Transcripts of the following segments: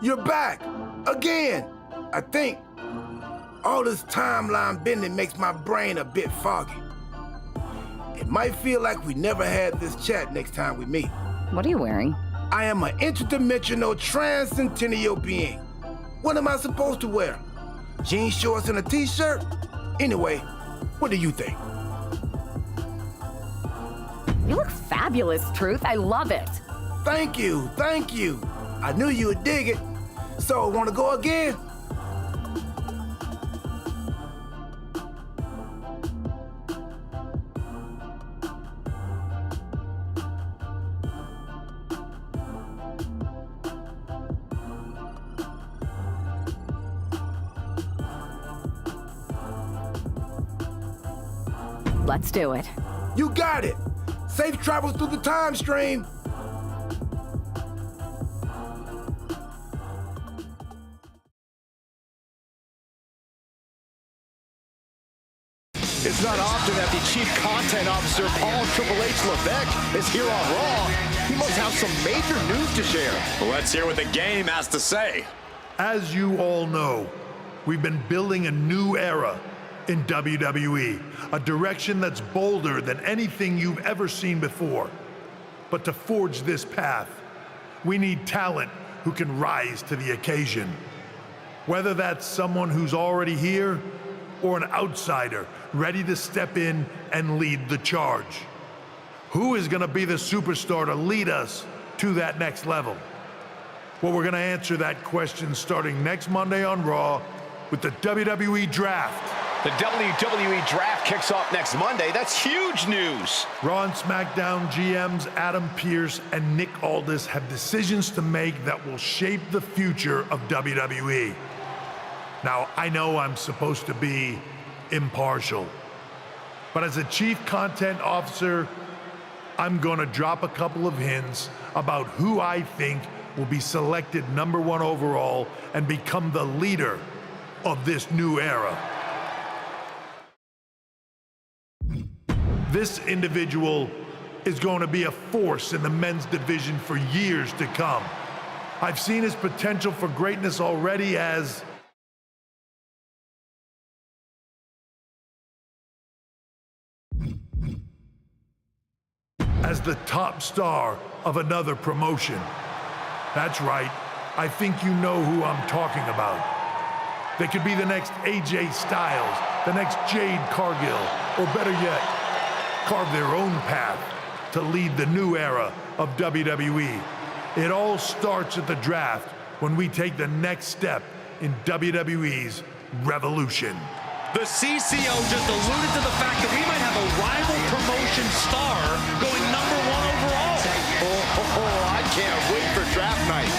You're back! Again! I think all this timeline bending makes my brain a bit foggy. It might feel like we never had this chat next time we meet. What are you wearing? I am an interdimensional transcendennial being. What am I supposed to wear? Jean shorts and a t-shirt? Anyway, what do you think? You look fabulous, Truth. I love it. Thank you, thank you. I knew you would dig it. So, wanna go again? Let's do it. You got it! Safe travels through the time stream! It's not often that the Chief Content Officer, Paul Triple H Levesque, is here on Raw. He must have some major news to share. Well, let's hear what the game has to say. As you all know, we've been building a new era in WWE, a direction that's bolder than anything you've ever seen before. But to forge this path, we need talent who can rise to the occasion. Whether that's someone who's already here or an outsider ready to step in and lead the charge. Who is gonna be the superstar to lead us to that next level? Well, we're gonna answer that question starting next Monday on Raw with the WWE Draft. The WWE Draft kicks off next Monday. That's huge news. Raw and SmackDown GMs Adam Pearce and Nick Aldis have decisions to make that will shape the future of WWE. Now, I know I'm supposed to be impartial, but as a Chief Content Officer, I'm gonna drop a couple of hints about who I think will be selected #1 overall and become the leader of this new era. This individual is going to be a force in the men's division for years to come. I've seen his potential for greatness already as the top star of another promotion. That's right, I think you know who I'm talking about. They could be the next AJ Styles, the next Jade Cargill, or better yet, carve their own path to lead the new era of WWE. It all starts at the draft when we take the next step in WWE's revolution. The CCO just alluded to the fact that we might have a rival promotion star going #1 overall. I can't wait for draft night.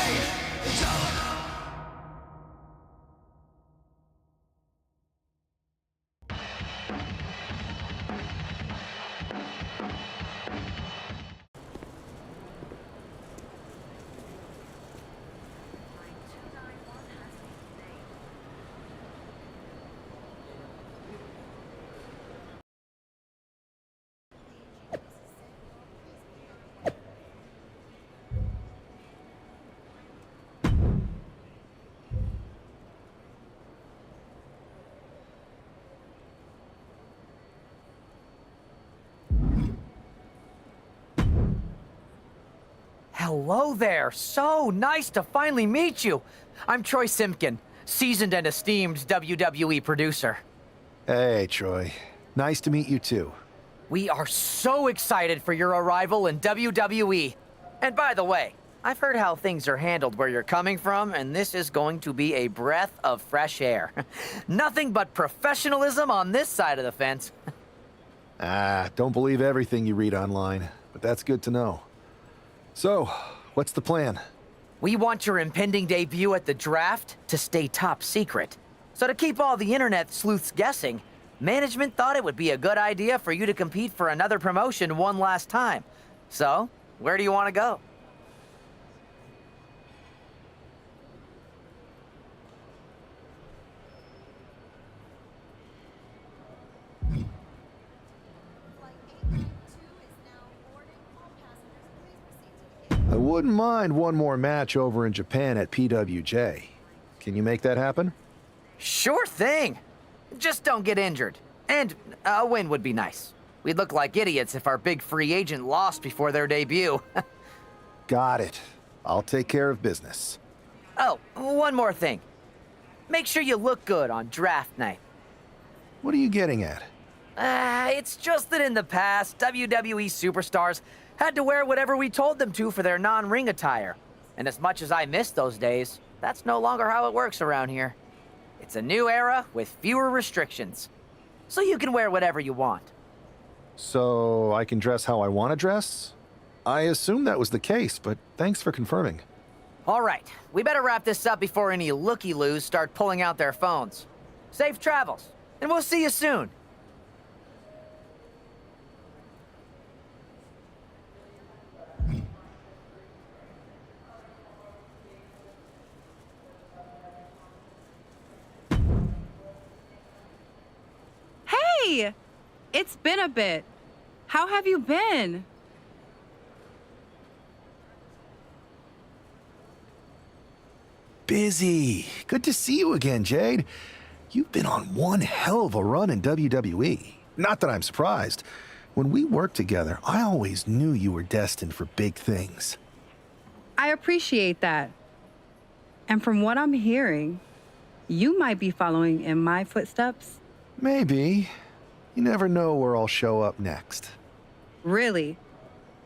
Hello there. So nice to finally meet you. I'm Troy Simpkin, seasoned and esteemed WWE producer. Hey, Troy. Nice to meet you too. We are so excited for your arrival in WWE. And by the way, I've heard how things are handled where you're coming from, and this is going to be a breath of fresh air. Nothing but professionalism on this side of the fence. Don't believe everything you read online, but that's good to know. So, what's the plan? We want your impending debut at the draft to stay top secret. So to keep all the internet sleuths guessing, management thought it would be a good idea for you to compete for another promotion one last time. So, where do you want to go? I wouldn't mind one more match over in Japan at PWJ. Can you make that happen? Sure thing. Just don't get injured. And a win would be nice. We'd look like idiots if our big free agent lost before their debut. Got it. I'll take care of business. Oh, one more thing. Make sure you look good on draft night. What are you getting at? It's just that in the past, WWE superstars had to wear whatever we told them to for their non-ring attire. And as much as I miss those days, that's no longer how it works around here. It's a new era with fewer restrictions. So you can wear whatever you want. So I can dress how I want to dress? I assumed that was the case, but thanks for confirming. All right, we better wrap this up before any looky-loos start pulling out their phones. Safe travels, and we'll see you soon. Hey! It's been a bit. How have you been? Busy. Good to see you again, Jade. You've been on one hell of a run in WWE. Not that I'm surprised. When we worked together, I always knew you were destined for big things. I appreciate that. And from what I'm hearing, you might be following in my footsteps. Maybe. You never know where I'll show up next. Really?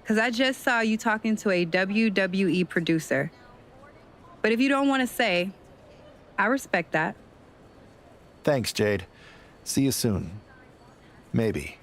Because I just saw you talking to a WWE producer. But if you don't want to say, I respect that. Thanks, Jade. See you soon. Maybe.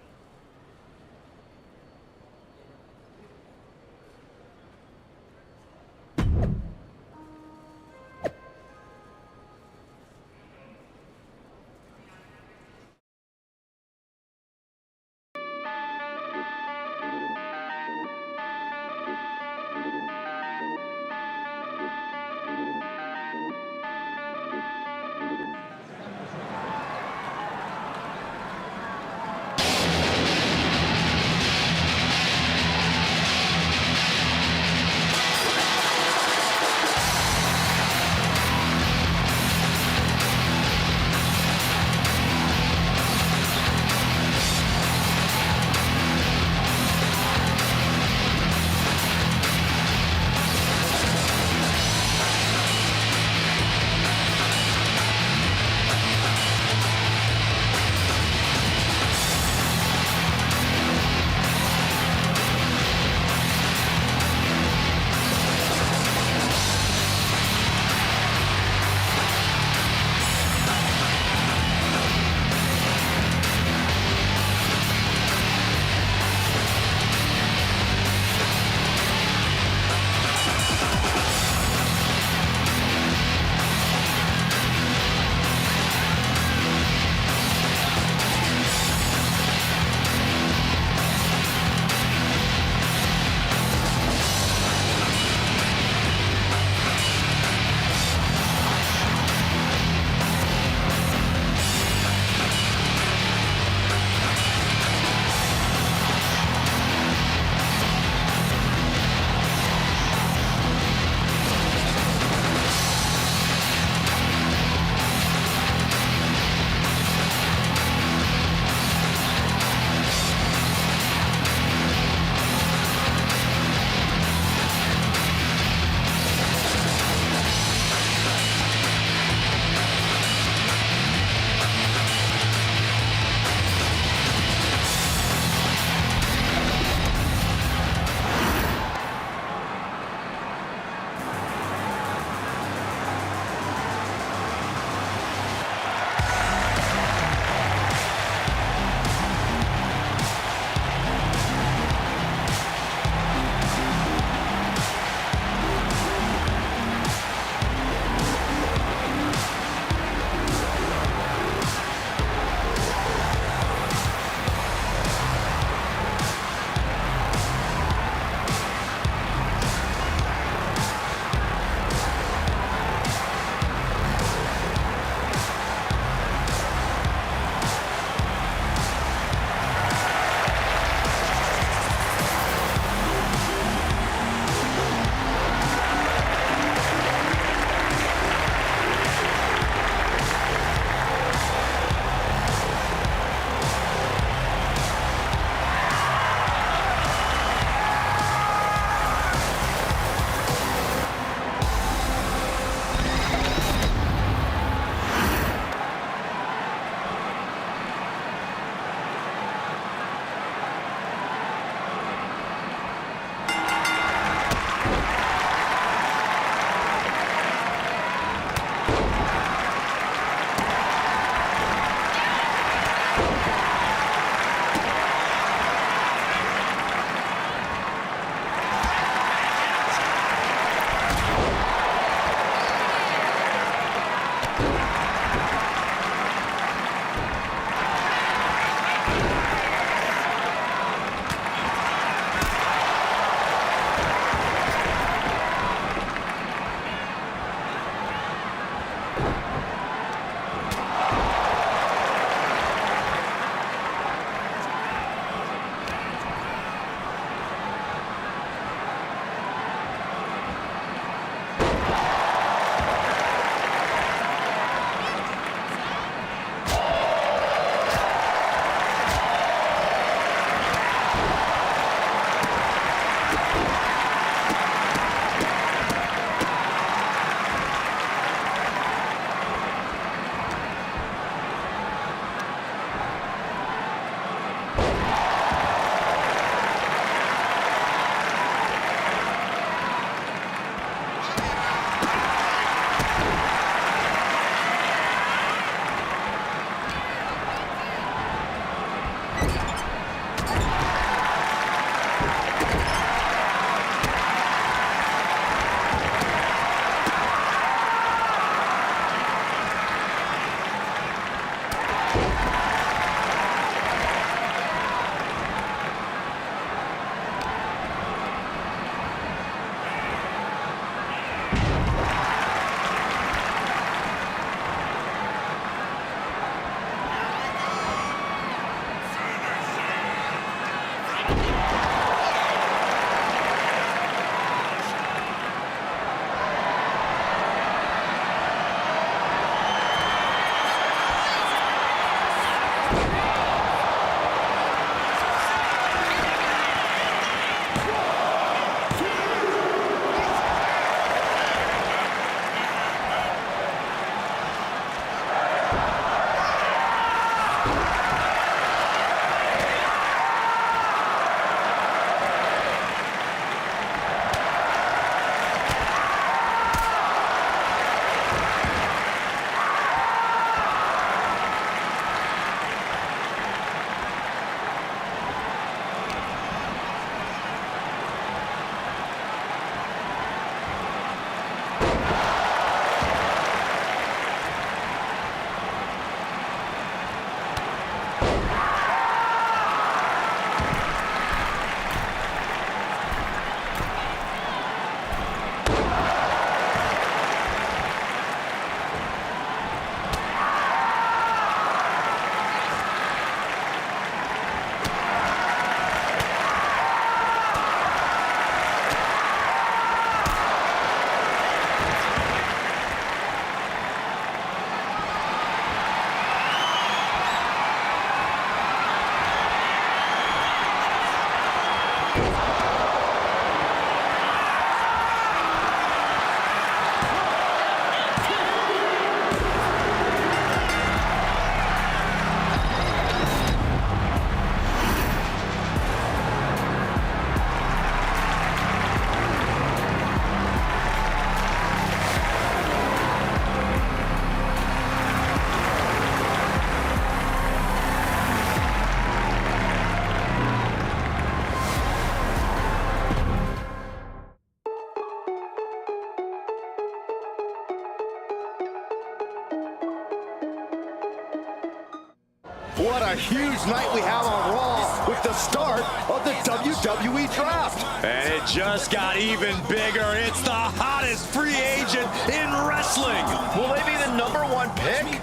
What a huge night we have on Raw with the start of the WWE Draft. And it just got even bigger. It's the hottest free agent in wrestling. Will they be the #1 pick?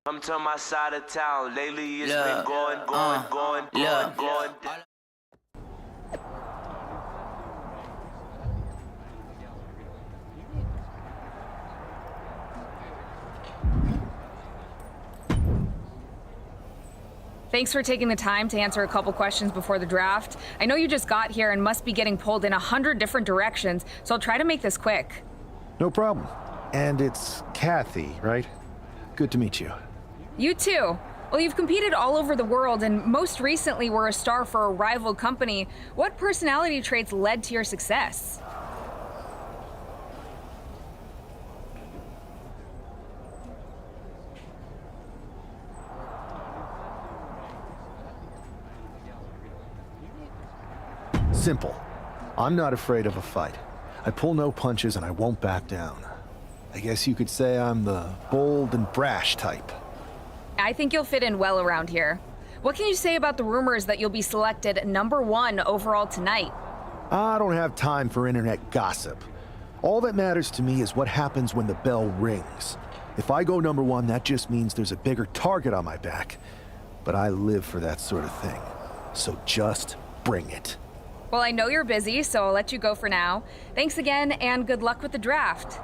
Come to my side of town. Lately it's been going. Thanks for taking the time to answer a couple questions before the draft. I know you just got here and must be getting pulled in 100 different directions, so I'll try to make this quick. No problem. And it's Kathy, right? Good to meet you. You too. Well, you've competed all over the world and most recently were a star for a rival company. What personality traits led to your success? Simple. I'm not afraid of a fight. I pull no punches and I won't back down. I guess you could say I'm the bold and brash type. I think you'll fit in well around here. What can you say about the rumors that you'll be selected #1 overall tonight? I don't have time for internet gossip. All that matters to me is what happens when the bell rings. If I go #1, that just means there's a bigger target on my back. But I live for that sort of thing. So just bring it. Well, I know you're busy, so I'll let you go for now. Thanks again, and good luck with the draft.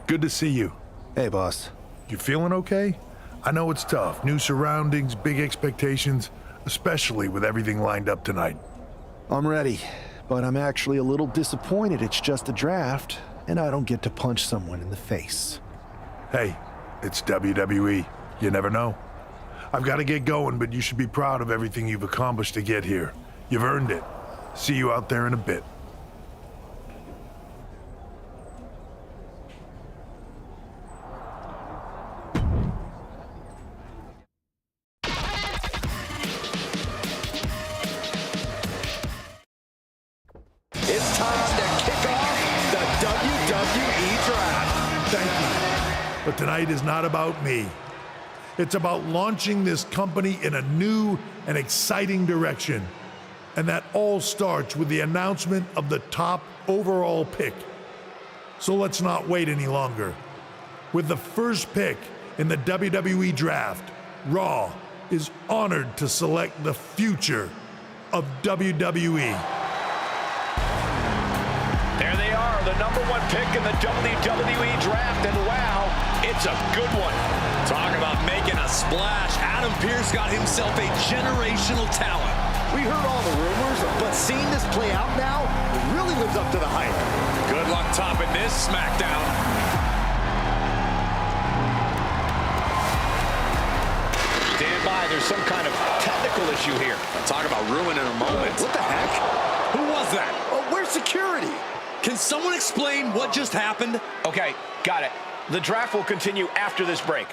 Good to see you. Hey, boss. You feeling okay? I know it's tough. New surroundings, big expectations, especially with everything lined up tonight. I'm ready, but I'm actually a little disappointed it's just a draft, and I don't get to punch someone in the face. Hey, it's WWE. You never know. I've got to get going, but you should be proud of everything you've accomplished to get here. You've earned it. See you out there in a bit. It's time to kick off the WWE Draft. Thank you. But tonight is not about me. It's about launching this company in a new and exciting direction. And that all starts with the announcement of the top overall pick. So let's not wait any longer. With the first pick in the WWE Draft, Raw is honored to select the future of WWE. There they are, the #1 pick in the WWE Draft, and wow, it's a good one. Talk about making a splash. Adam Pearce got himself a generational talent. We heard all the rumors, but seeing this play out now really lives up to the hype. Good luck topping this SmackDown. Stand by, there's some kind of technical issue here. Talk about ruining a moment. What the heck? Who was that? Oh, where's security? Can someone explain what just happened? Okay, got it. The draft will continue after this break.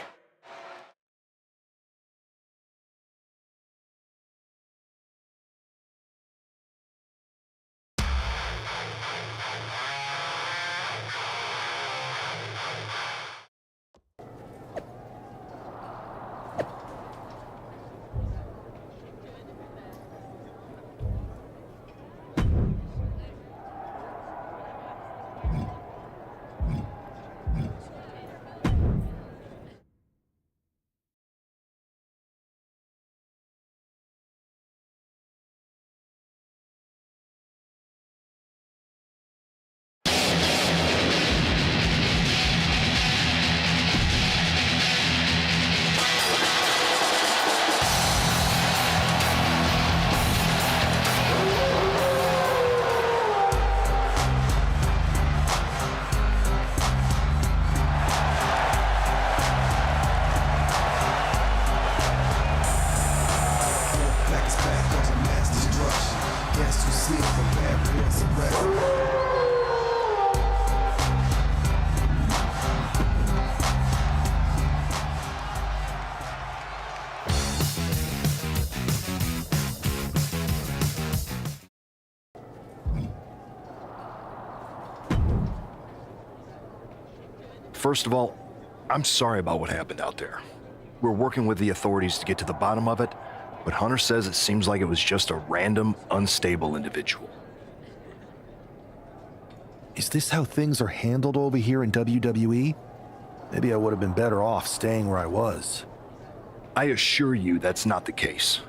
First of all, I'm sorry about what happened out there. We're working with the authorities to get to the bottom of it, but Hunter says it seems like it was just a random, unstable individual. Is this how things are handled over here in WWE? Maybe I would have been better off staying where I was. I assure you that's not the case.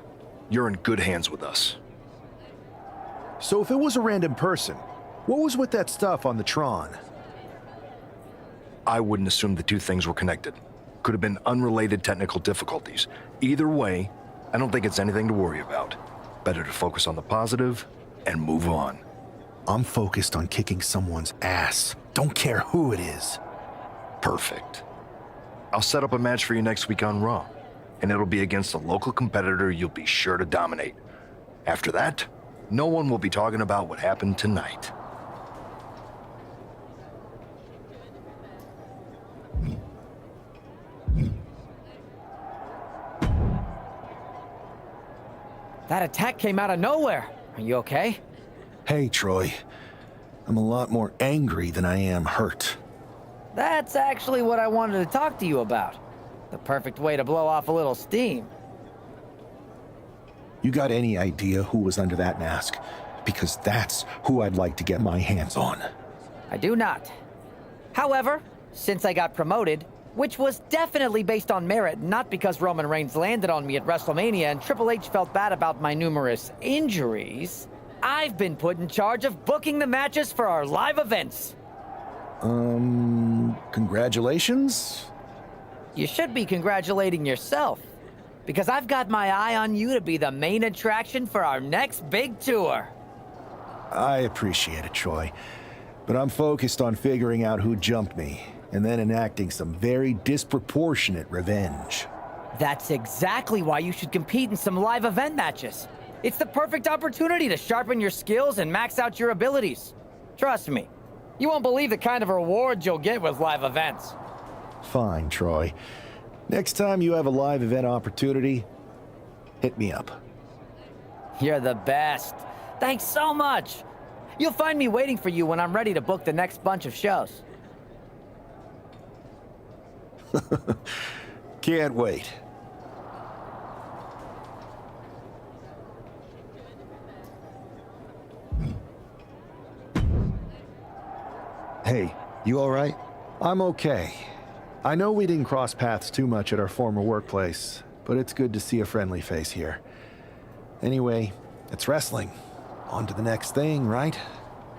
You're in good hands with us. So if it was a random person, what was with that stuff on the Tron? I wouldn't assume the two things were connected. Could have been unrelated technical difficulties. Either way, I don't think it's anything to worry about. Better to focus on the positive and move on. I'm focused on kicking someone's ass. Don't care who it is. Perfect. I'll set up a match for you next week on Raw, and it'll be against a local competitor you'll be sure to dominate. After that, no one will be talking about what happened tonight. That attack came out of nowhere. Are you okay? Hey, Troy. I'm a lot more angry than I am hurt. That's actually what I wanted to talk to you about. The perfect way to blow off a little steam. You got any idea who was under that mask? Because that's who I'd like to get my hands on. I do not. However, since I got promoted, which was definitely based on merit, not because Roman Reigns landed on me at WrestleMania and Triple H felt bad about my numerous injuries, I've been put in charge of booking the matches for our live events. Congratulations? You should be congratulating yourself, because I've got my eye on you to be the main attraction for our next big tour. I appreciate it, Troy, but I'm focused on figuring out who jumped me, and then enacting some very disproportionate revenge. That's exactly why you should compete in some live event matches. It's the perfect opportunity to sharpen your skills and max out your abilities. Trust me, you won't believe the kind of rewards you'll get with live events. Fine, Troy. Next time you have a live event opportunity, hit me up. You're the best. Thanks so much. You'll find me waiting for you when I'm ready to book the next bunch of shows. Can't wait. Hey, you all right? I'm okay. I know we didn't cross paths too much at our former workplace, but it's good to see a friendly face here. Anyway, it's wrestling. On to the next thing, right?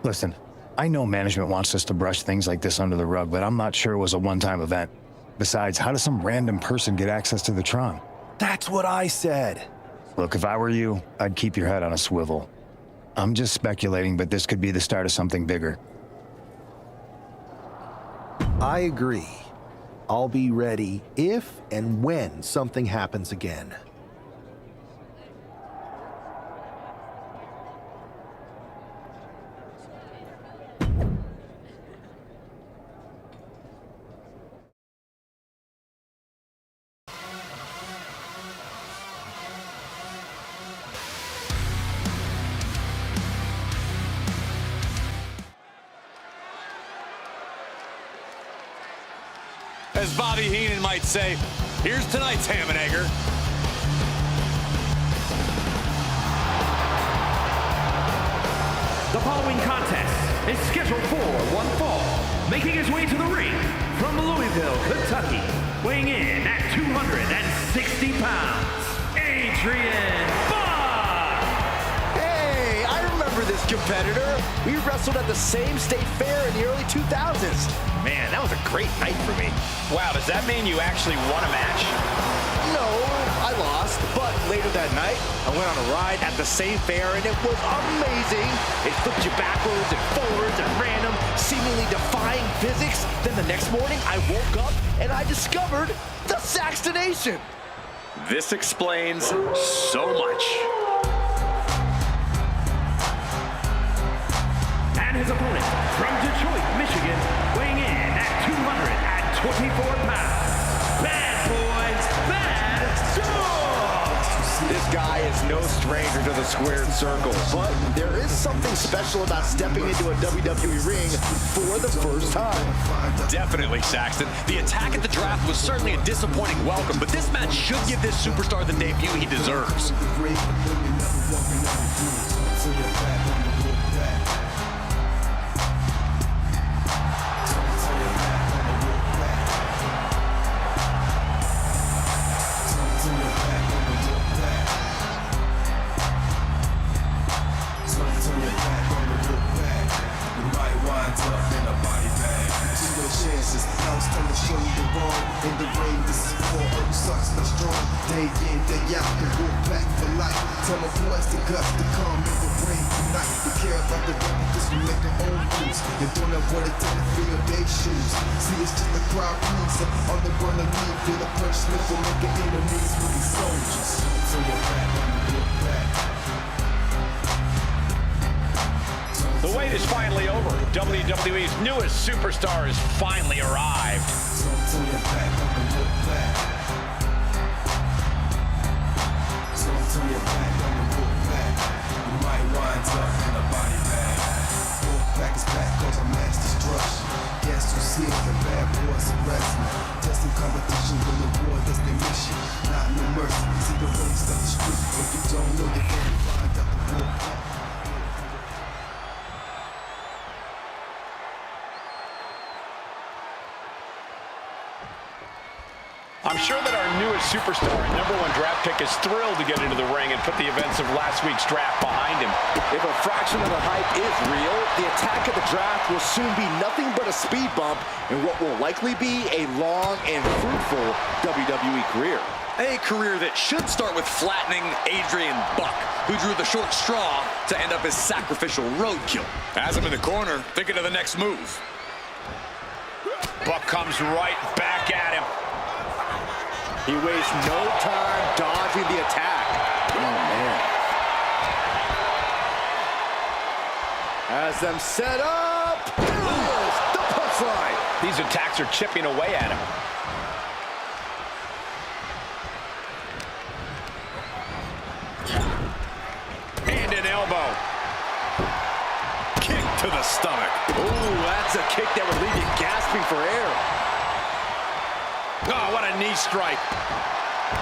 Listen, I know management wants us to brush things like this under the rug, but I'm not sure it was a one-time event. Besides, how does some random person get access to the Tron? That's what I said. Look, if I were you, I'd keep your head on a swivel. I'm just speculating, but this could be the start of something bigger. I agree. I'll be ready if and when something happens again. As Bobby Heenan might say, here's tonight's ham and egger. The following contest is scheduled for one fall. Making his way to the ring from Louisville, Kentucky, weighing in at 260 pounds, Adrian Bob! Hey, I remember this competitor. We wrestled at the same state fair in the early 2000s. Man, that was a great night for me. Wow, does that mean you actually won a match? No, I lost, but later that night, I went on a ride at the same fair, and it was amazing. It flipped you backwards and forwards and random, seemingly defying physics. Then the next morning, I woke up and I discovered the Saxtonation. This explains so much. And his opponent from Detroit, Michigan, weighing in at 224 pounds, Bad Boys, BadDog's! This guy is no stranger to the squared circle. But there is something special about stepping into a WWE ring for the first time. Definitely, Saxton. The attack at the draft was certainly a disappointing welcome, but this match should give this superstar the debut he deserves. In the ring, this is for all sucks and strong. Day in, day out, and walk back for life. Tell my boys to guts to come in the ring tonight. We care about the record, cause we make our own moves. And don't know what it takes to fill their shoes. See, it's just a crowd pleaser. On the run of me, feel the punch slip will make your enemies with these soldiers. So you're back on the look back. The wait is finally over. WWE's newest superstar has finally arrived. Competition will award that's their mission. Not no mercy. See the waste of the street. If you don't know, you can't find out the war. I'm sure that our newest superstar and #1 draft pick is thrilled to get into the ring and put the events of last week's draft behind him. If a fraction of the hype is real, the attack of the draft will soon be nothing but a speed bump in what will likely be a long and fruitful WWE career. A career that should start with flattening Adrian Buck, who drew the short straw to end up as sacrificial roadkill. Has him in the corner, thinking of the next move. Buck comes right back at him. He wastes no time dodging the attack. Oh, man. Has them set up. There it is, the punchline. These attacks are chipping away at him. And an elbow. Kick to the stomach. Ooh, that's a kick that would leave you gasping for air. Oh, what a knee strike.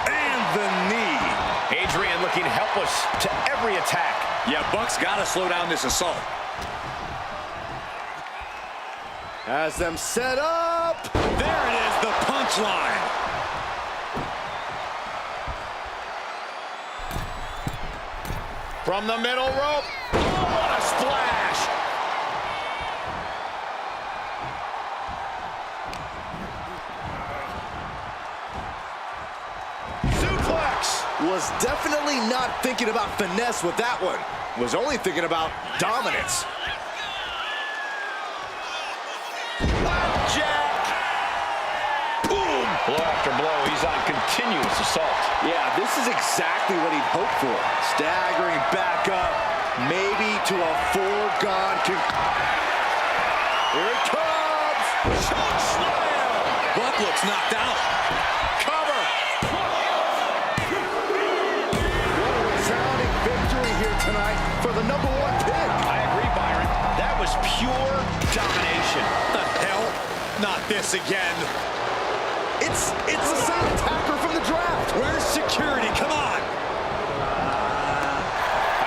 And the knee. Adrian looking helpless to every attack. Yeah, Buck's got to slow down this assault. Has them set up. There it is, the punchline. From the middle rope. Oh, what a splash. Was definitely not thinking about finesse with that one. Was only thinking about dominance. Jack! Boom! Blow after blow, he's on continuous assault. Yeah, this is exactly what he'd hoped for. Staggering back up, maybe to a foregone Here it comes! Choke slam! Buck looks knocked out. Cover! Here tonight for the #1 pick. I agree, Byron. That was pure domination. The hell? Not this again. It's the same attacker from the draft. Where's security? Come on.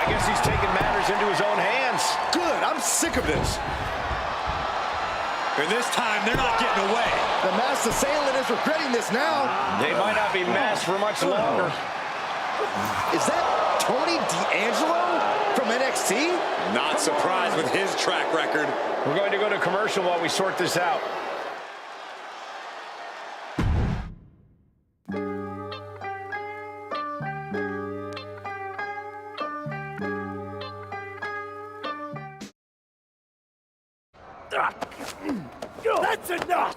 I guess he's taking matters into his own hands. Good. I'm sick of this. And this time, they're not getting away. The masked assailant is regretting this now. They might not be masked for much longer. Is that Tony D'Angelo from NXT? Not surprised with his track record. We're going to go to commercial while we sort this out. That's enough!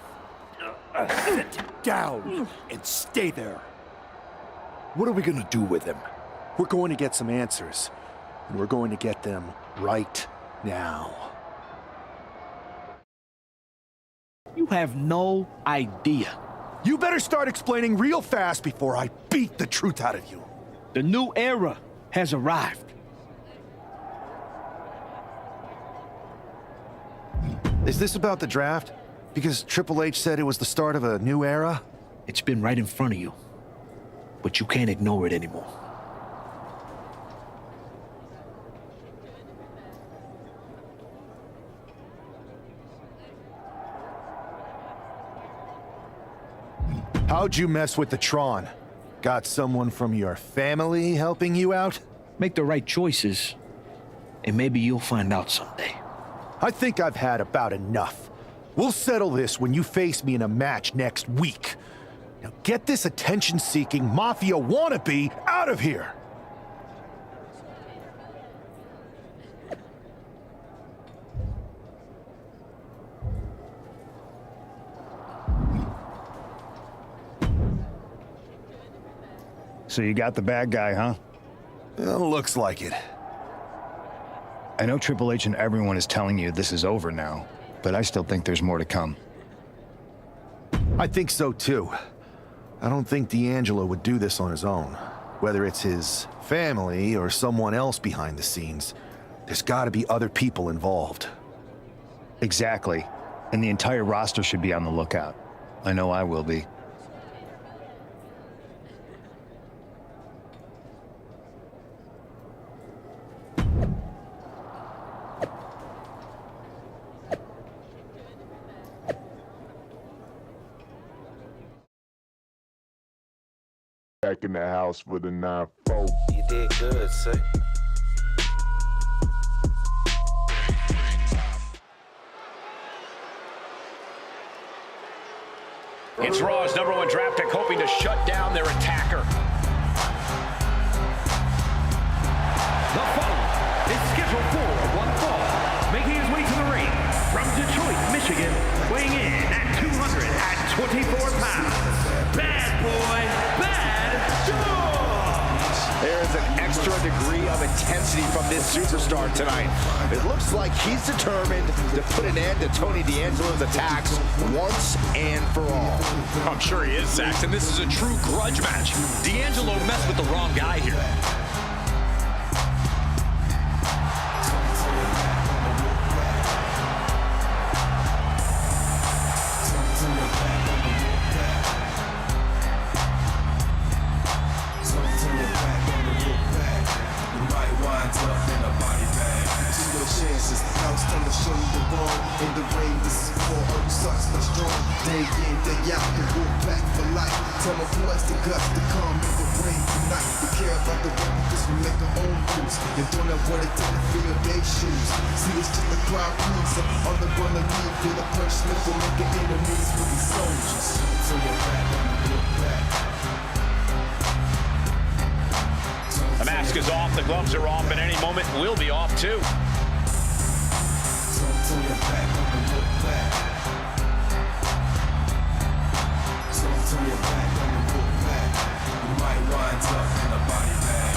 Sit down and stay there. What are we gonna do with him? We're going to get some answers, and we're going to get them right now. You have no idea. You better start explaining real fast before I beat the truth out of you. The new era has arrived. Is this about the draft? Because Triple H said it was the start of a new era? It's been right in front of you, but you can't ignore it anymore. How'd you mess with the Tron? Got someone from your family helping you out? Make the right choices, and maybe you'll find out someday. I think I've had about enough. We'll settle this when you face me in a match next week. Now get this attention-seeking mafia wannabe out of here! So you got the bad guy, huh? Well, looks like it. I know Triple H and everyone is telling you this is over now, but I still think there's more to come. I think so too. I don't think D'Angelo would do this on his own. Whether it's his family or someone else behind the scenes, there's gotta be other people involved. Exactly. And the entire roster should be on the lookout. I know I will be. Back in the house with a 9-4. You did good, sir. It's Raw's #1 draft pick hoping to shut down their attacker. The following is scheduled for one fall, making his way to the ring from Detroit, Michigan, weighing in at 224 pounds. Bad boy, BadDog's. There is an extra degree of intensity from this superstar tonight. It looks like he's determined to put an end to Tony D'Angelo's attacks once and for all. I'm sure he is, Saxon. This is a true grudge match. D'Angelo messed with the wrong guy here. In the rain, this is for all sucks but strong. Day in, day out, and walk back for life. Tell my boys to guts to come in the rain tonight. We care about the work because we make our own rules. And don't have what it takes to fill their shoes. See, it's just a crowd pleaser. On the run of me, feel the punishment for making enemies with these soldiers. So you're back on the look back. The mask is off, the gloves are off, and any moment we'll be off too. Turn your back on the look back. Turn your back on the look back. You might wind up in a body bag.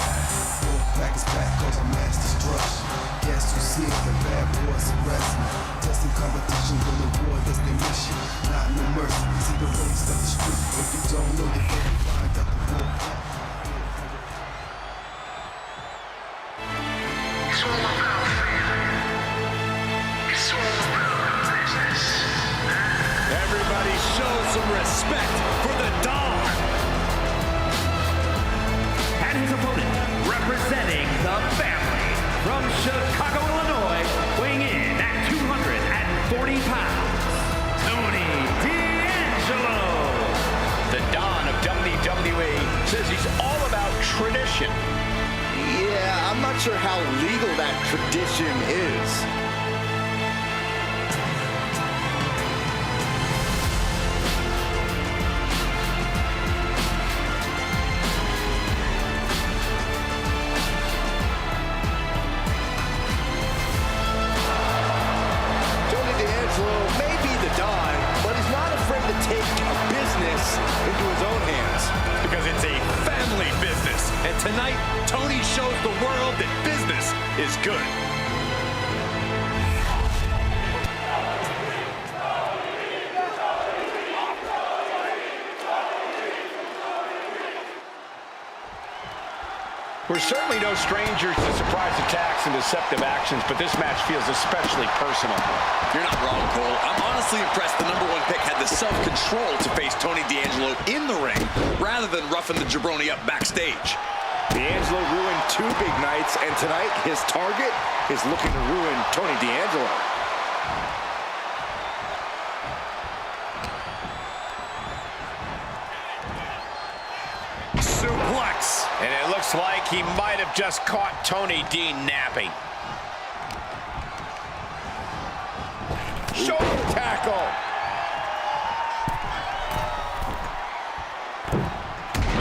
Wolf pack is back cause I'm mass destruction. Guess who sees the bad boys arresting? Testing competition with the war that's their mission. Not no mercy, see the race of the street. If you don't know, you can't find out the wolf pack. It's all about Everybody show some respect for the Don. And his opponent, representing the family, from Chicago, Illinois, weighing in at 240 pounds, Tony D'Angelo. The Don of WWE says he's all about tradition. Yeah, I'm not sure how legal that tradition is. Tonight, Tony shows the world that business is good. We're certainly no strangers to surprise attacks and deceptive actions, but this match feels especially personal. You're not wrong, Cole. I'm honestly impressed the #1 pick had the self-control to face Tony D'Angelo in the ring, rather than roughing the jabroni up backstage. D'Angelo ruined 2 big nights, and tonight his target is looking to ruin Tony D'Angelo. Suplex. And it looks like he might have just caught Tony D napping. Shoulder tackle.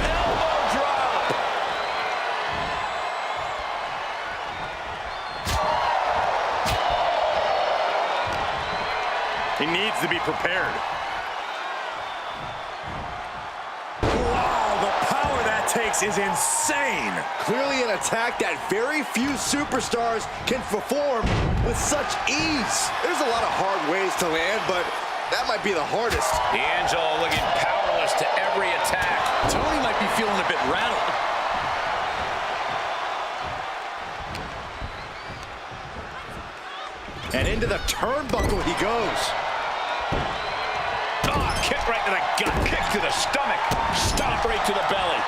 Elbow drop. He needs to be prepared. Takes is insane. Clearly an attack that very few superstars can perform with such ease. There's a lot of hard ways to land, but that might be the hardest. D'Angelo looking powerless to every attack. Tony might be feeling a bit rattled. And into the turnbuckle he goes. Oh, kick right to the gut, kick to the stomach, stomp right to the belly.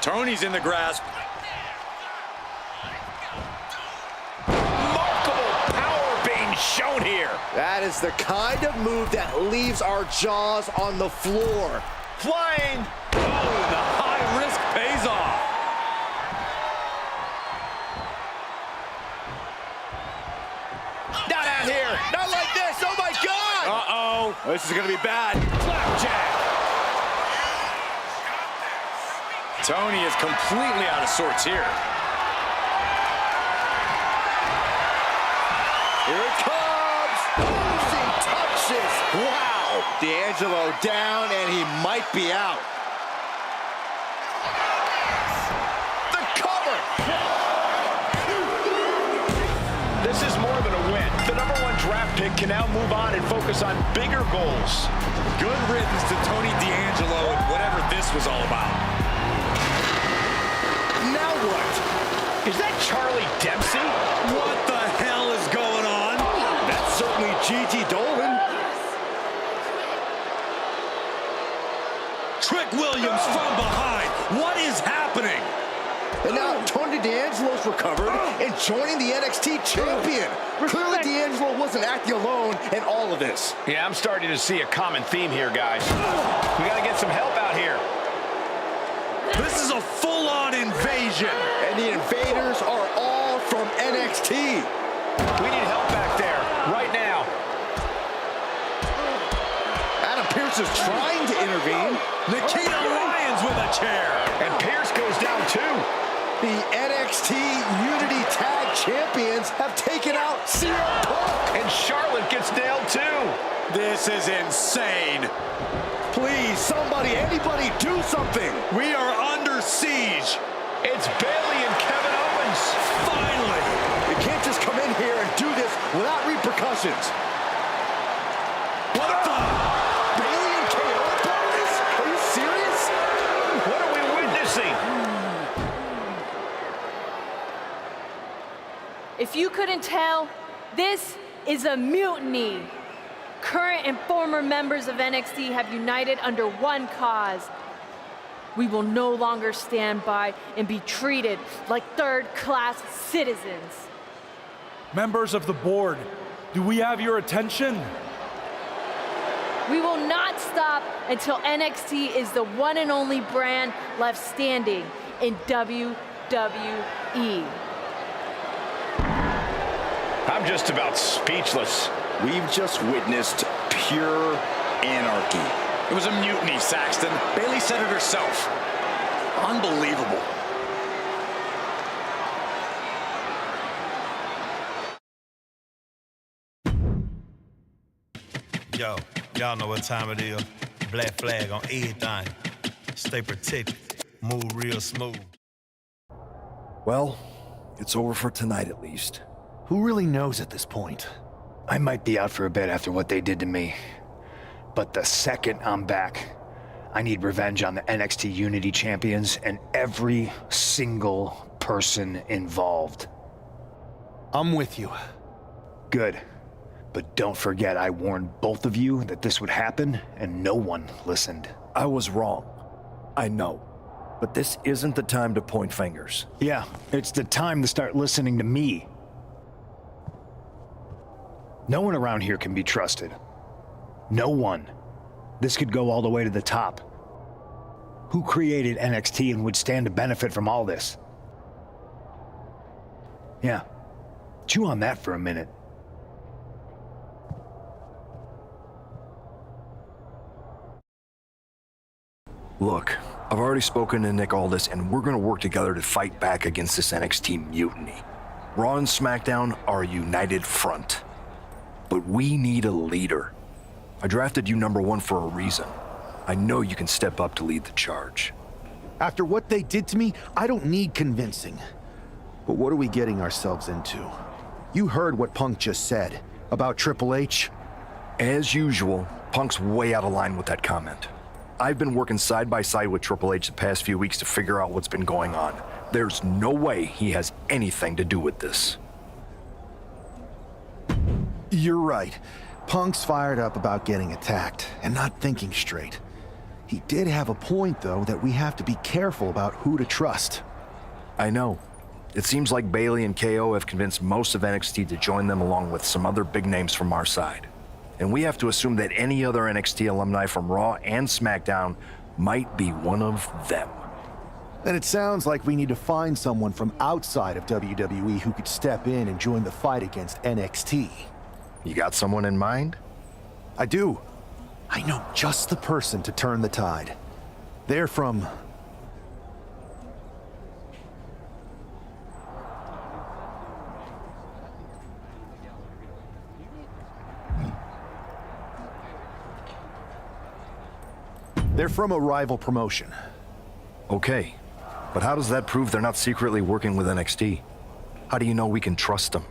Tony's in the grasp. Remarkable power being shown here. That is the kind of move that leaves our jaws on the floor. Flying. Oh, the high risk pays off. Not out here. Not like this. Oh, my God. Uh-oh. This is going to be bad. Flapjack. Tony is completely out of sorts here. Here it comes! Finishing touches! Wow! D'Angelo down, and he might be out. The cover! This is more than a win. The #1 draft pick can now move on and focus on bigger goals. Good riddance to Tony D'Angelo and whatever this was all about. Now what? Is that Charlie Dempsey? What the hell is going on? That's certainly Gigi Dolan. Trick Williams from behind. What is happening? And now Tony D'Angelo's recovered and joining the NXT champion. Clearly D'Angelo wasn't acting alone in all of this. Yeah, I'm starting to see a common theme here, guys. We got to get some help out here. This is a full-on invasion. And the invaders are all from NXT. We need help back there, right now. Adam Pearce is trying to intervene. Nikita Lyons with a chair. And Pearce goes down too. The NXT Unity Tag Champions have taken out CM Punk. And Charlotte gets nailed too. This is insane. Please, somebody, anybody, do something. We are under siege. It's Bayley and Kevin Owens. Finally. You can't just come in here and do this without repercussions. What the? Bayley and KO opponents? Are you serious? What are we witnessing? If you couldn't tell, this is a mutiny. Current and former members of NXT have united under one cause. We will no longer stand by and be treated like third-class citizens. Members of the board, do we have your attention? We will not stop until NXT is the one and only brand left standing in WWE. I'm just about speechless. We've just witnessed pure anarchy. It was a mutiny, Saxton. Bayley said it herself. Unbelievable. Yo, y'all know what time it is. Black flag on everything. Stay protected. Move real smooth. Well, it's over for tonight at least. Who really knows at this point? I might be out for a bit after what they did to me. But the second I'm back, I need revenge on the NXT Unity Champions and every single person involved. I'm with you. Good. But don't forget I warned both of you that this would happen, and no one listened. I was wrong. I know. But this isn't the time to point fingers. Yeah, it's the time to start listening to me. No one around here can be trusted. No one. This could go all the way to the top. Who created NXT and would stand to benefit from all this? Yeah. Chew on that for a minute. Look, I've already spoken to Nick Aldis, and we're gonna work together to fight back against this NXT mutiny. Raw and SmackDown are a united front. But we need a leader. I drafted you #1 for a reason. I know you can step up to lead the charge. After what they did to me, I don't need convincing. But what are we getting ourselves into? You heard what Punk just said about Triple H. As usual, Punk's way out of line with that comment. I've been working side by side with Triple H the past few weeks to figure out what's been going on. There's no way he has anything to do with this. You're right. Punk's fired up about getting attacked and not thinking straight. He did have a point, though, that we have to be careful about who to trust. I know. It seems like Bayley and KO have convinced most of NXT to join them along with some other big names from our side. And we have to assume that any other NXT alumni from Raw and SmackDown might be one of them. Then it sounds like we need to find someone from outside of WWE who could step in and join the fight against NXT. You got someone in mind? I do. I know just the person to turn the tide. They're from... They're from a rival promotion. Okay, but how does that prove they're not secretly working with NXT? How do you know we can trust them?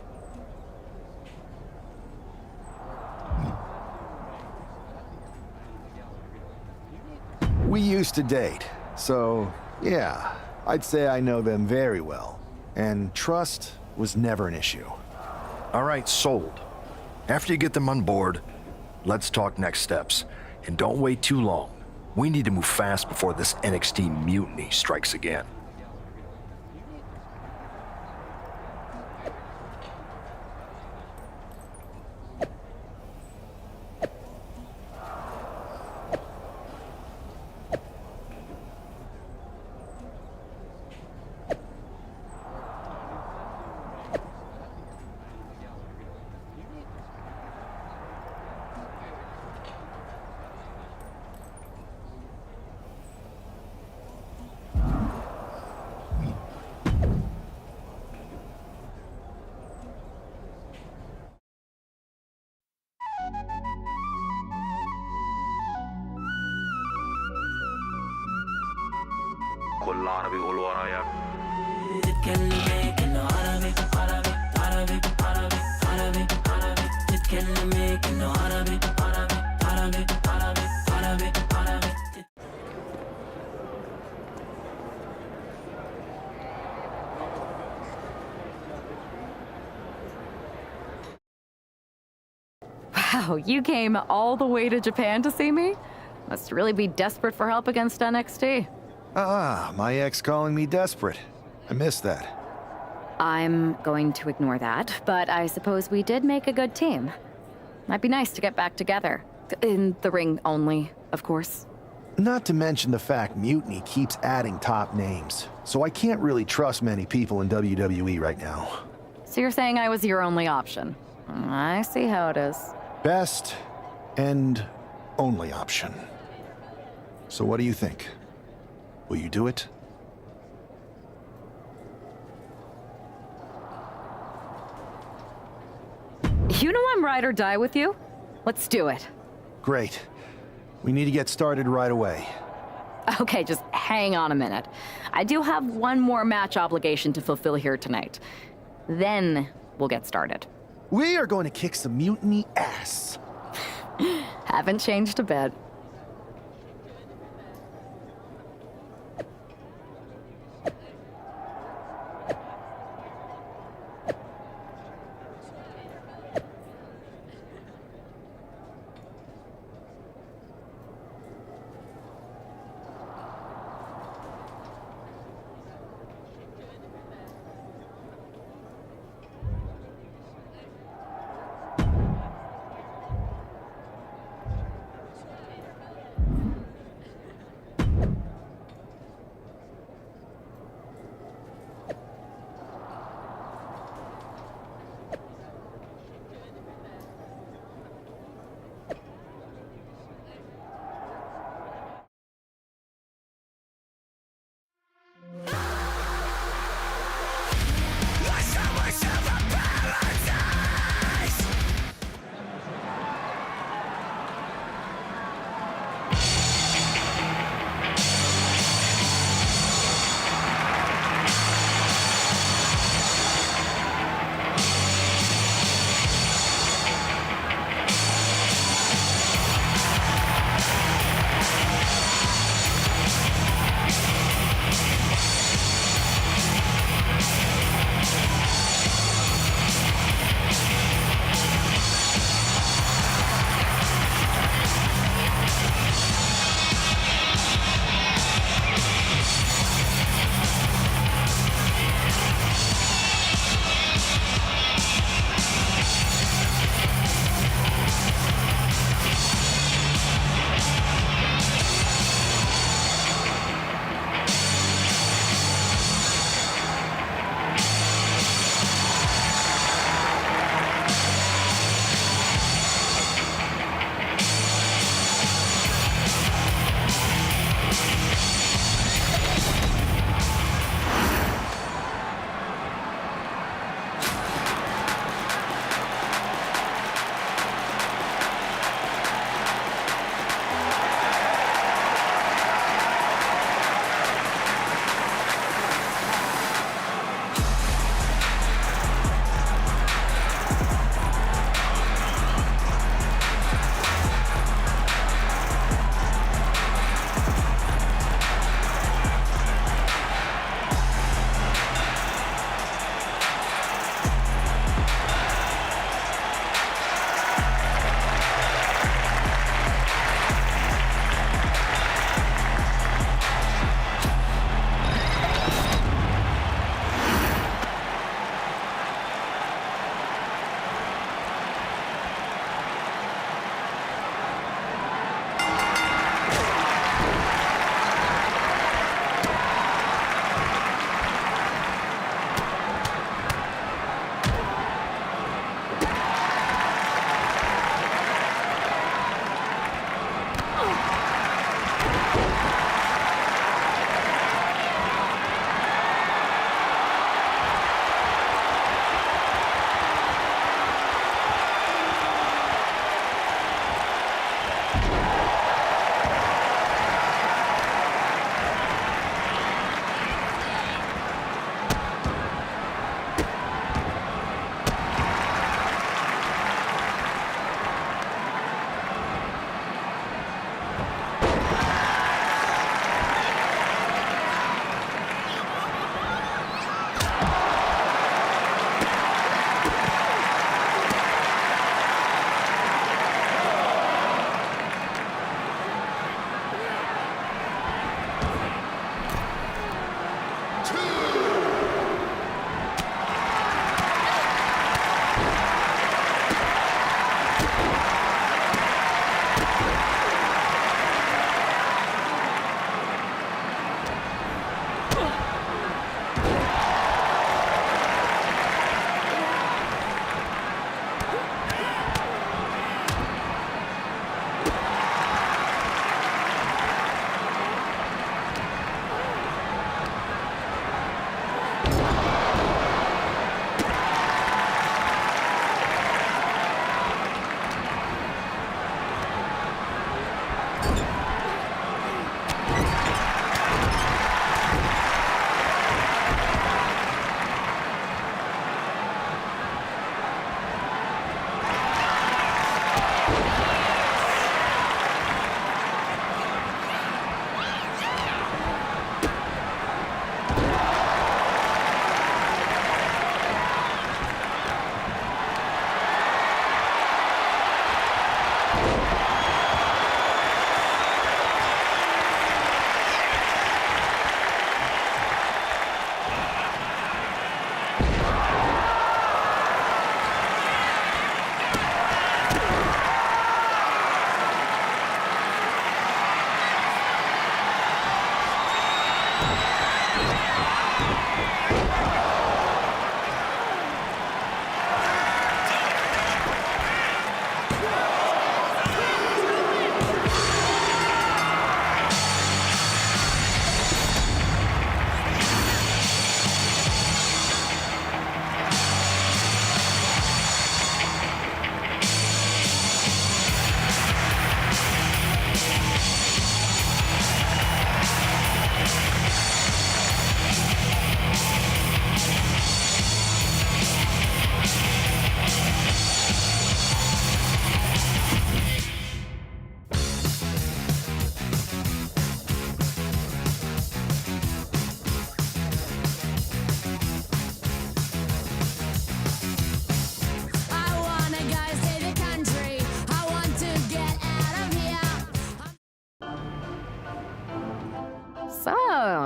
We used to date, so yeah, I'd say I know them very well. And trust was never an issue. All right, sold. After you get them on board, let's talk next steps. And don't wait too long. We need to move fast before this NXT mutiny strikes again. Wow, you came all the way to Japan to see me? Must really be desperate for help against NXT. Ah, my ex calling me desperate. I missed that. I'm going to ignore that, but I suppose we did make a good team. Might be nice to get back together. In the ring only, of course. Not to mention the fact Mutiny keeps adding top names, so I can't really trust many people in WWE right now. So you're saying I was your only option? I see how it is. Best and only option. So what do you think? Will you do it? You know I'm ride or die with you. Let's do it. Great. We need to get started right away. Okay, just hang on a minute. I do have one more match obligation to fulfill here tonight. Then we'll get started. We are going to kick some Mutiny ass. Haven't changed a bit.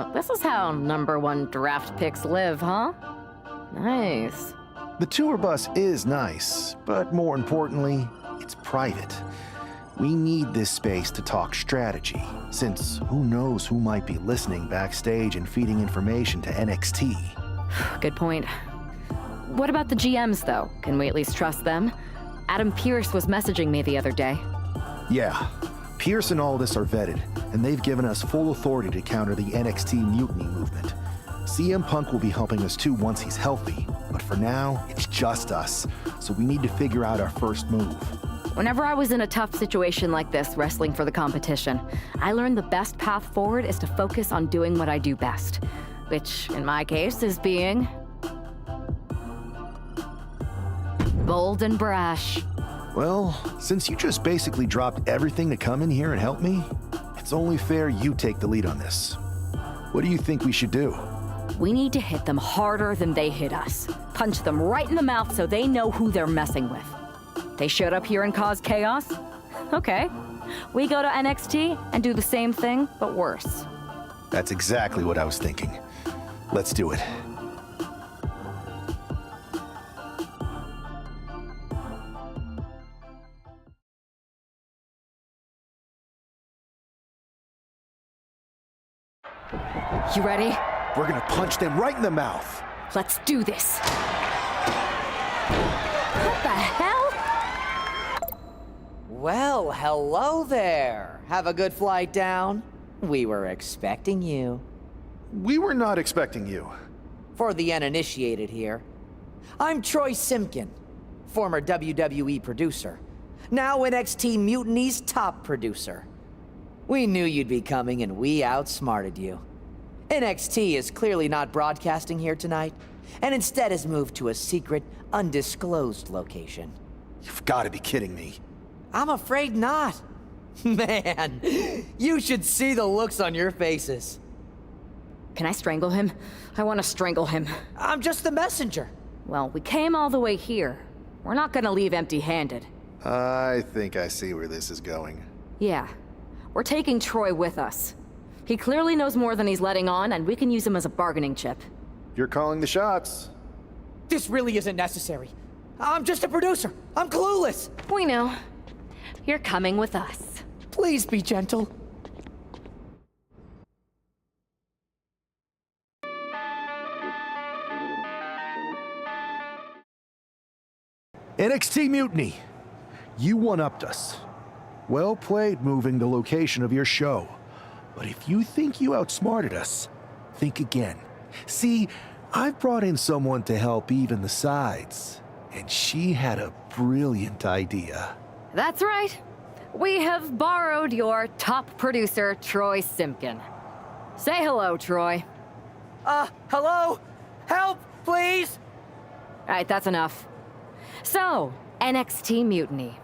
So, this is how #1 draft picks live, huh? Nice. The tour bus is nice, but more importantly, it's private. We need this space to talk strategy, since who knows who might be listening backstage and feeding information to NXT. Good point. What about the GMs, though? Can we at least trust them? Adam Pearce was messaging me the other day. Yeah, Pierce and Aldis are vetted, and they've given us full authority to counter the NXT mutiny movement. CM Punk will be helping us too once he's healthy, but for now, it's just us, so we need to figure out our first move. Whenever I was in a tough situation like this, wrestling for the competition, I learned the best path forward is to focus on doing what I do best, which, in my case, is being bold and brash. Well, since you just basically dropped everything to come in here and help me, it's only fair you take the lead on this. What do you think we should do? We need to hit them harder than they hit us. Punch them right in the mouth so they know who they're messing with. They showed up here and caused chaos? Okay. We go to NXT and do the same thing, but worse. That's exactly what I was thinking. Let's do it. You ready? We're gonna punch them right in the mouth. Let's do this. What the hell? Well, hello there. Have a good flight down. We were expecting you. We were not expecting you. For the uninitiated here, I'm Troy Simkin, former WWE producer, now NXT Mutiny's top producer. We knew you'd be coming and we outsmarted you. NXT is clearly not broadcasting here tonight, and instead has moved to a secret, undisclosed location. You've got to be kidding me. I'm afraid not. Man, you should see the looks on your faces. Can I strangle him? I want to strangle him. I'm just the messenger. Well, we came all the way here. We're not gonna leave empty-handed. I think I see where this is going. Yeah. We're taking Troy with us. He clearly knows more than he's letting on, and we can use him as a bargaining chip. You're calling the shots. This really isn't necessary. I'm just a producer. I'm clueless. We know. You're coming with us. Please be gentle. NXT Mutiny, you one-upped us. Well played moving the location of your show. But if you think you outsmarted us, think again. See, I've brought in someone to help even the sides, and she had a brilliant idea. That's right. We have borrowed your top producer, Troy Simkin. Say hello, Troy. Hello? Help, please? All right, that's enough. So, NXT Mutiny.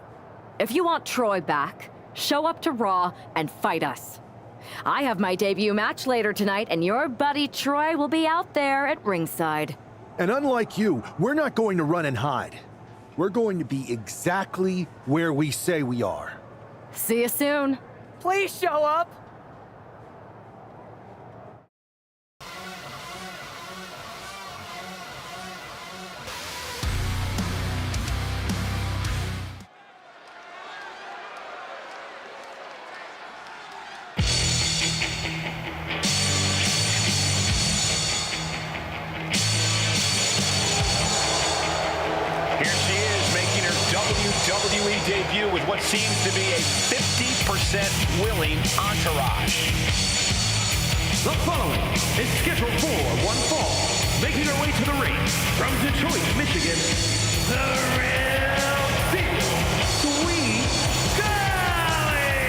If you want Troy back, show up to Raw and fight us. I have my debut match later tonight, and your buddy Troy will be out there at ringside. And unlike you, we're not going to run and hide. We're going to be exactly where we say we are. See you soon. Please show up. WWE debut with what seems to be a 50% willing entourage. The following is scheduled for one fall, making her way to the ring from Detroit, Michigan, the real deal, Sweet Golly!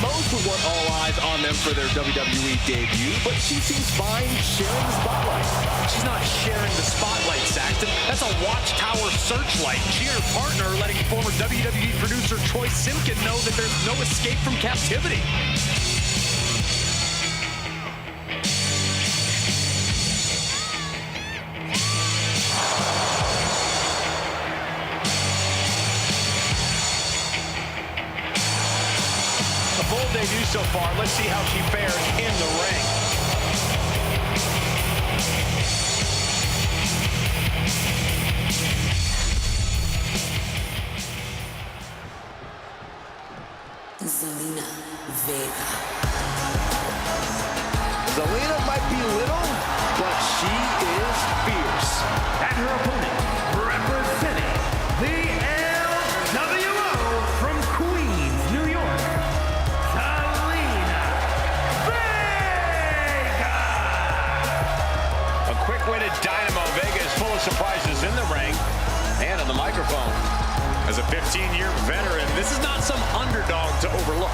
Most would want all eyes on them for their WWE debut, but she seems fine sharing the spotlight. She's not sharing the spotlight, Saxton. That's a watchtower searchlight. She and her partner are letting former WWE producer Troy Simkin know that there's no escape from captivity. A bold incredible debut so far. Let's see how she fares in the ring. Zelina Vega. Zelina might be little, but she is fierce. And her opponent, representing the LWO from Queens, New York, Zelina Vega. A quick-witted dynamo. Vega is full of surprises in the ring and on the microphone. As a 15-year veteran, this is not some underdog to overlook.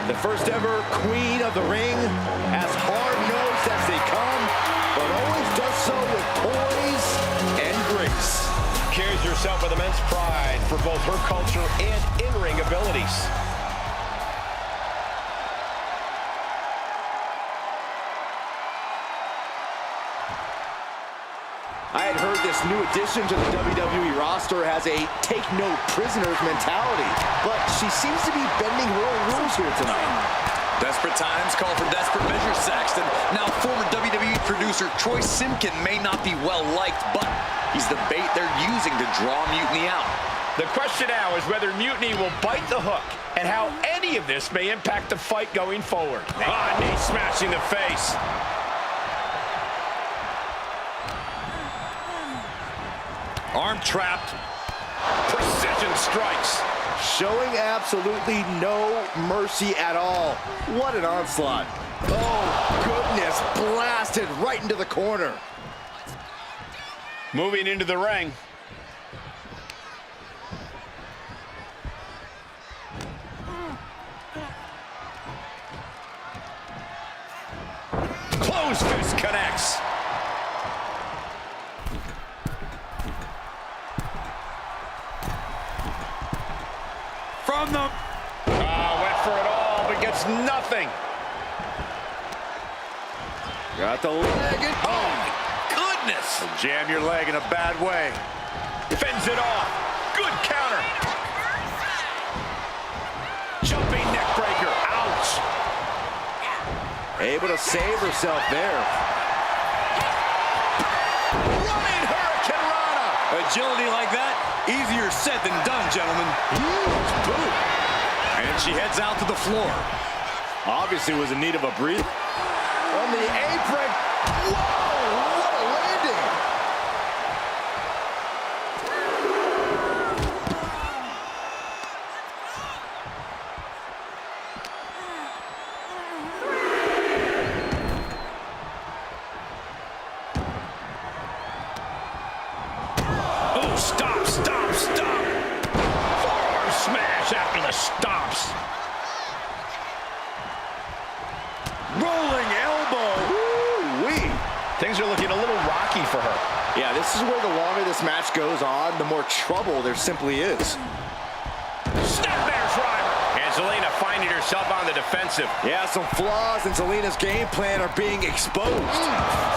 The first ever queen of the ring, as hard-nosed as they come, but always does so with poise and grace. Carries herself with immense pride for both her culture and in-ring abilities. I had heard this new addition to the WWE roster has a take-no-prisoners mentality, but she seems to be bending her own rules here tonight. Desperate times call for desperate measures, Saxton. Now, former WWE producer Troy Simkin may not be well-liked, but he's the bait they're using to draw Mutiny out. The question now is whether Mutiny will bite the hook and how any of this may impact the fight going forward. Knee smashing the face. Arm trapped. Precision strikes. Showing absolutely no mercy at all. What an onslaught. Oh, goodness. Blasted right into the corner. Moving into the ring. Closed fist connects. From the... went for it all, but gets nothing. Got the leg. And, oh, my goodness. Jam your leg in a bad way. Fends it off. Good counter. Jumping neck breaker. Ouch. Able to save herself there. Running Hurricane Rana. Agility like that, easier said than done, gentlemen. Huge boot. And she heads out to the floor. Obviously was in need of a breather. On the apron. Whoa, what a landing. Oh, stop, stop, stop. Forearm smash after the stops. Rolling elbow. Woo-wee. Things are looking a little rocky for her. Yeah, this is where the longer this match goes on, the more trouble there simply is. Snap bear driver. And Zelina finding herself on the defensive. Yeah, some flaws in Zelina's game plan are being exposed.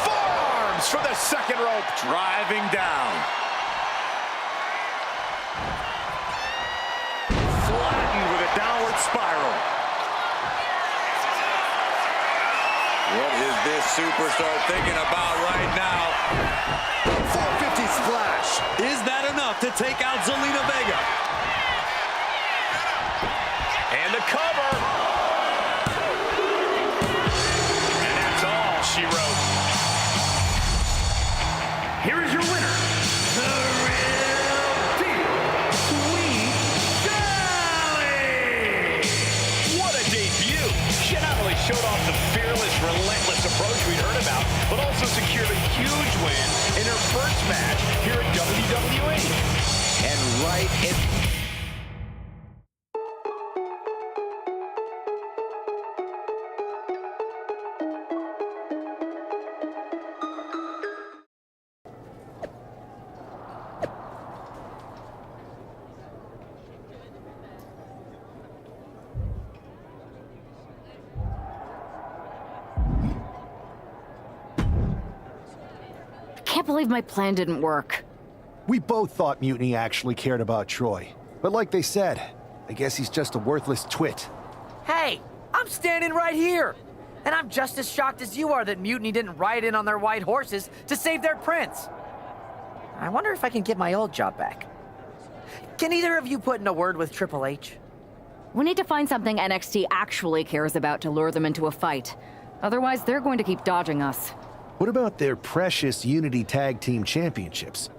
Forearms from the second rope. Driving down. Flattened with a downward spiral. What is this superstar thinking about right now? 450 splash. Is that enough to take out Zelina Vega? And the cover. And that's all she wrote. Here is your winner, the real deal, Sweet Sally! What a debut. She not only showed off the fearless, relentless approach we'd heard about, but also secured a huge win in her first match here at WWE. And right in... I can't believe my plan didn't work. We both thought Mutiny actually cared about Troy. But like they said, I guess he's just a worthless twit. Hey, I'm standing right here. And I'm just as shocked as you are that Mutiny didn't ride in on their white horses to save their prince. I wonder if I can get my old job back. Can either of you put in a word with Triple H? We need to find something NXT actually cares about to lure them into a fight. Otherwise, they're going to keep dodging us. What about their precious Unity Tag Team Championships?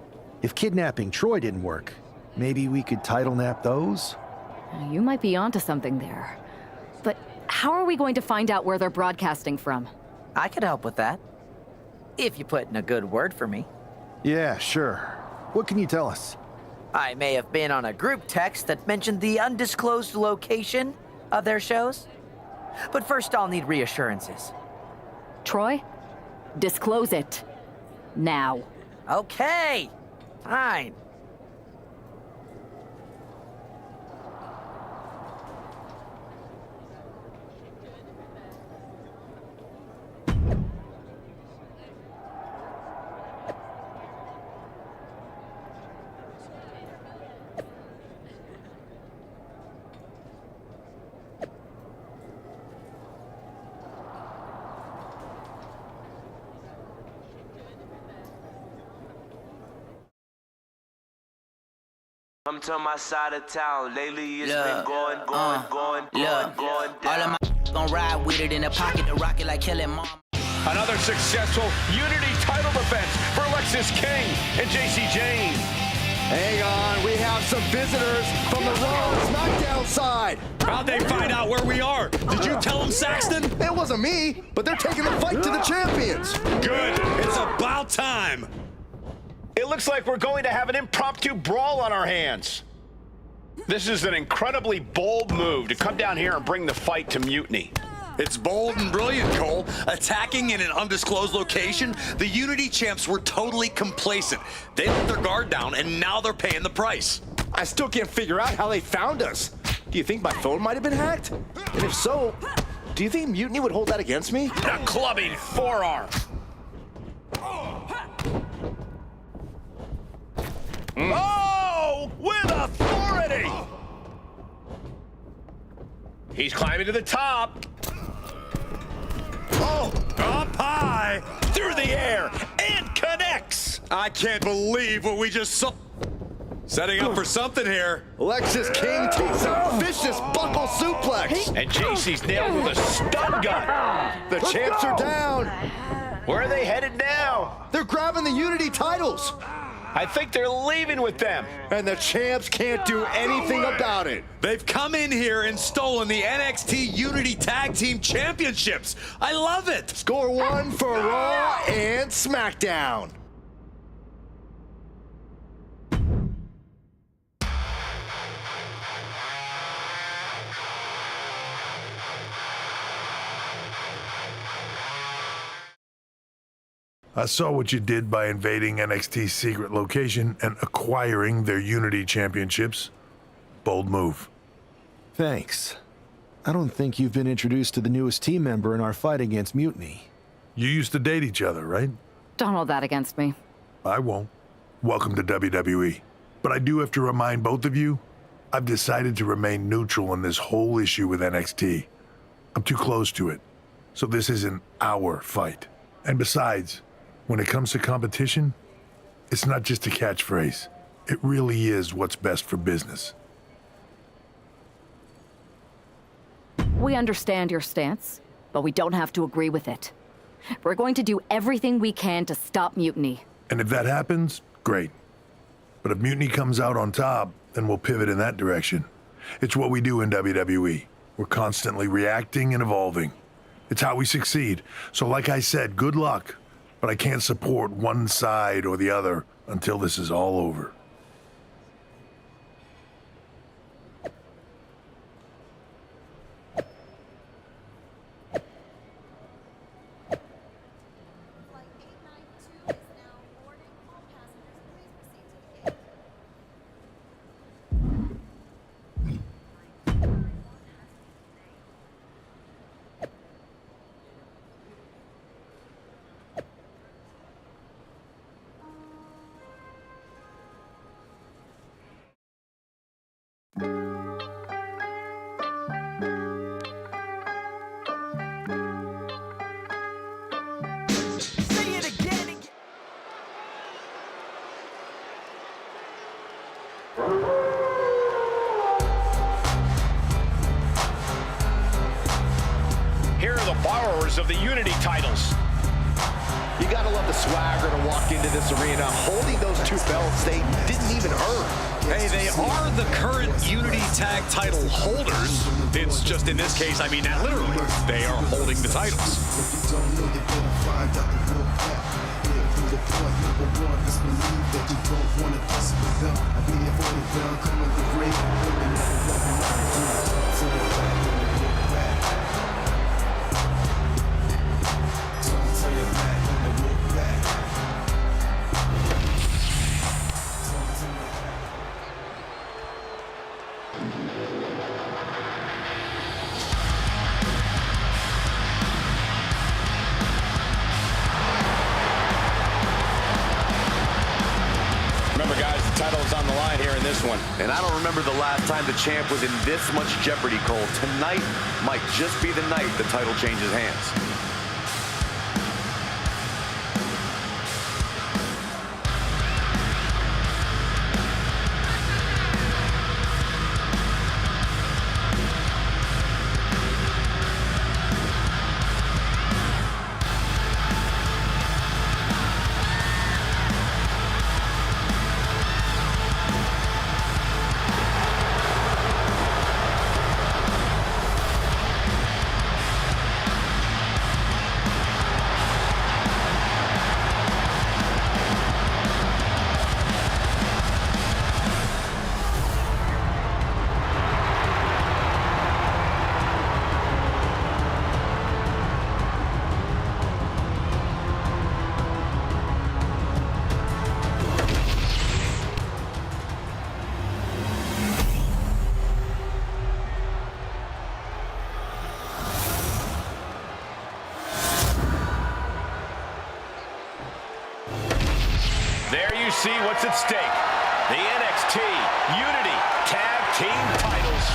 If kidnapping Troy didn't work, maybe we could title nap those? You might be onto something there. But how are we going to find out where they're broadcasting from? I could help with that. If you put in a good word for me. Yeah, sure. What can you tell us? I may have been on a group text that mentioned the undisclosed location of their shows. But first I'll need reassurances. Troy, disclose it. Now. Okay, fine. Come to my side of town. Lately it's been going. All of my gon' ride with it in the pocket to rock it like Kelly Mom. Another successful Unity title defense for Alexis King and JC Jane. Hang on, we have some visitors from the Raw and SmackDown side. How'd they find out where we are? Did you tell them, Saxton? It wasn't me, but they're taking the fight to the champions. Good. It's about time. It looks like we're going to have an impromptu brawl on our hands. This is an incredibly bold move to come down here and bring the fight to Mutiny. It's bold and brilliant, Cole. Attacking in an undisclosed location, the Unity champs were totally complacent. They let their guard down, and now they're paying the price. I still can't figure out how they found us. Do you think my phone might have been hacked? And if so, do you think Mutiny would hold that against me? A clubbing forearm. Oh, with authority! He's climbing to the top. Oh, up high, through the air, and connects. I can't believe what we just saw. Setting up for something here. Alexis King takes a vicious buckle suplex. And JC's nailed with a stun gun. The champs are down. Where are they headed now? They're grabbing the Unity titles. I think they're leaving with them. And the champs can't do anything about it. They've come in here and stolen the NXT Unity Tag Team Championships. I love it. Score one for Raw and SmackDown. I saw what you did by invading NXT's secret location and acquiring their Unity championships. Bold move. Thanks. I don't think you've been introduced to the newest team member in our fight against Mutiny. You used to date each other, right? Don't hold that against me. I won't. Welcome to WWE. But I do have to remind both of you, I've decided to remain neutral in this whole issue with NXT. I'm too close to it. So this isn't our fight. And besides, when it comes to competition, it's not just a catchphrase. It really is what's best for business. We understand your stance, but we don't have to agree with it. We're going to do everything we can to stop Mutiny. And if that happens, great. But if Mutiny comes out on top, then we'll pivot in that direction. It's what we do in WWE. We're constantly reacting and evolving. It's how we succeed. So like I said, good luck. But I can't support one side or the other until this is all over. Here are the borrowers of the Unity titles. You gotta love the swagger to walk into this arena holding those two belts they didn't even earn. Hey, they are the current Unity Tag title holders. It's just in this case, I mean that literally. They are holding the titles. Remember, guys, the title is on the line here in this one. And I don't remember the last time the champ was in this much jeopardy, Cole. Tonight might just be the night the title changes hands. There you see what's at stake. The NXT Unity Tag Team titles.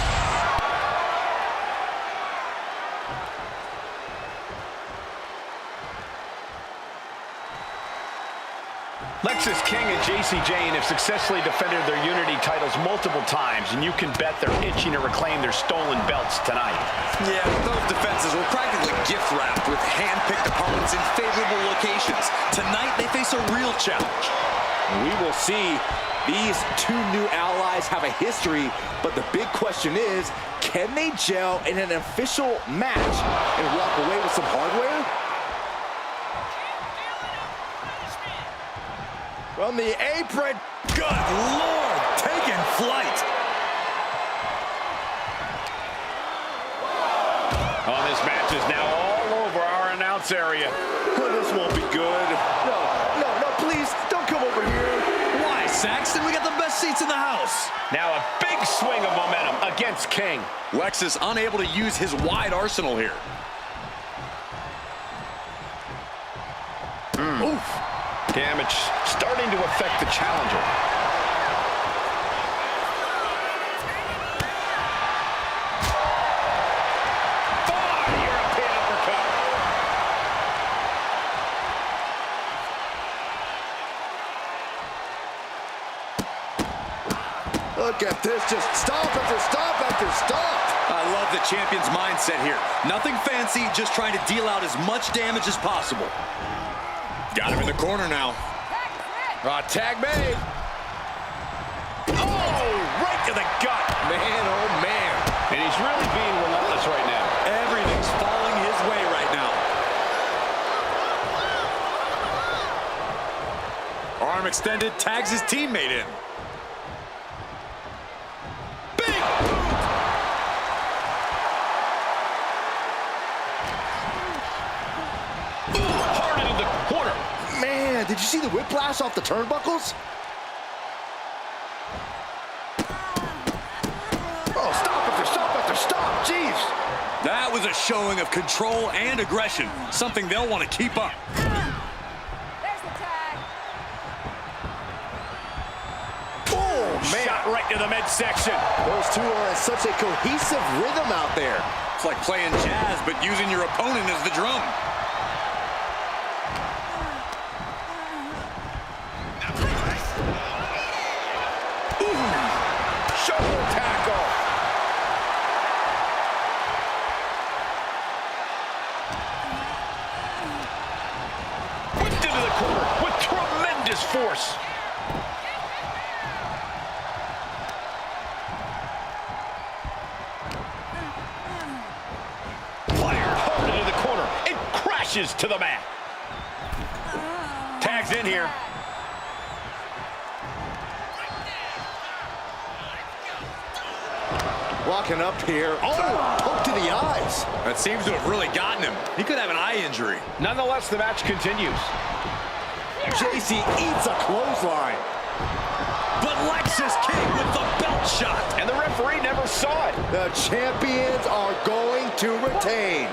Lexis King and JC Jane have successfully defended their Unity titles multiple times, and you can bet they're itching to reclaim their stolen belts tonight. Yeah, those defenses were practically gift-wrapped with hand-picked opponents in favorable locations. Tonight, they face a real challenge. We will see. These two new allies have a history, but the big question is, can they gel in an official match and walk away with some hardware? From the apron, good Lord, taking flight. Oh, this match is now all over our announce area. Oh, this won't be good. No, please, don't come over here. Why, Saxton? We got the best seats in the house. Now a big swing of momentum against King. Lexis unable to use his wide arsenal here. Oof. Damage starting to affect the challenger. European uppercut. Look at this, just stop after stop after stop. I love the champion's mindset here. Nothing fancy, just trying to deal out as much damage as possible. Got him in the corner now. Tag made. Oh, right to the gut. Man, oh man. And he's really being relentless right now. Everything's falling his way right now. Arm extended, tags his teammate in. Big boot. Hard into the corner. Man, did you see the whiplash off the turnbuckles? Oh, stop after stop, jeez. That was a showing of control and aggression, something they'll want to keep up. There's the tag. Oh, man. Shot right to the midsection. Those two are in such a cohesive rhythm out there. It's like playing jazz, but using your opponent as the drum. force. Fired hard into the corner. It crashes to the mat. Tags in here. Walking up here. Oh, poke to the eyes. That seems to have really gotten him. He could have an eye injury. Nonetheless, the match continues. JC eats a clothesline. But Lexus King with the belt shot. And the referee never saw it. The champions are going to retain.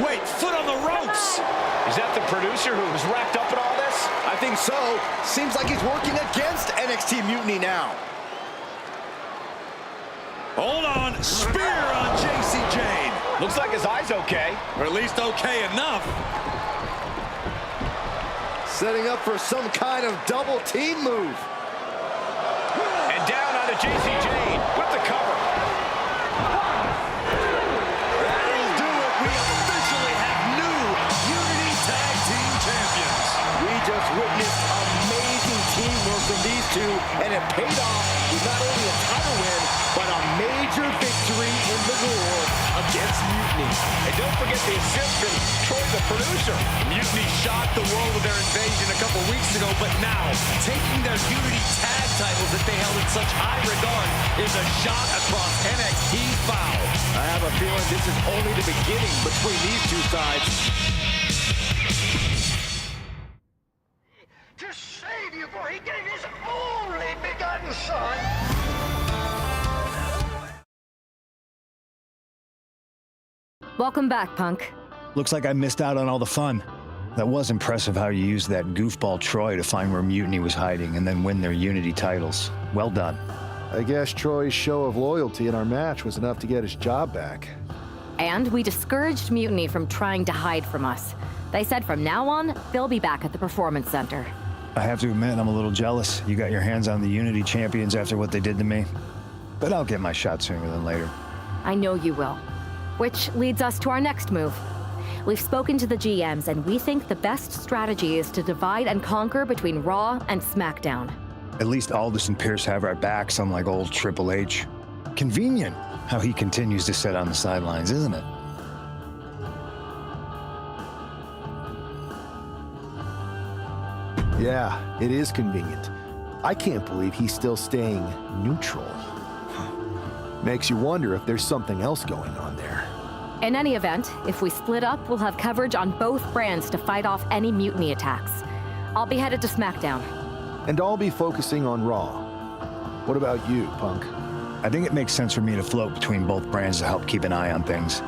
Wait, foot on the ropes. Is that the producer who was wrapped up in all this? I think so. Seems like he's working against NXT Mutiny now. Hold on. Spear on JC Jane. Looks like his eye's okay. Or at least okay enough. Setting up for some kind of double team move. And down onto JC Jane with the cover. That'll do it. We officially have new Unity Tag Team Champions. We just witnessed amazing teamwork from these two, and it paid off with not only a title win, but a major victory in the war against Mutiny. And don't forget the assist from Troy, the producer. Mutiny shocked the world with their invasion a couple weeks ago, but now, taking their Unity tag titles that they held in such high regard is a shot across NXT foul. I have a feeling this is only the beginning between these two sides. To save you, for he gave his only begotten son. Welcome back, Punk. Looks like I missed out on all the fun. That was impressive how you used that goofball Troy to find where Mutiny was hiding and then win their Unity titles. Well done. I guess Troy's show of loyalty in our match was enough to get his job back. And we discouraged Mutiny from trying to hide from us. They said from now on, they'll be back at the Performance Center. I have to admit, I'm a little jealous. You got your hands on the Unity champions after what they did to me. But I'll get my shot sooner than later. I know you will. Which leads us to our next move. We've spoken to the GMs, and we think the best strategy is to divide and conquer between Raw and SmackDown. At least Aldis and Pierce have our backs, unlike old Triple H. Convenient how he continues to sit on the sidelines, isn't it? Yeah, it is convenient. I can't believe he's still staying neutral. Makes you wonder if there's something else going on there. In any event, if we split up, we'll have coverage on both brands to fight off any Mutiny attacks. I'll be headed to SmackDown. And I'll be focusing on Raw. What about you, Punk? I think it makes sense for me to float between both brands to help keep an eye on things.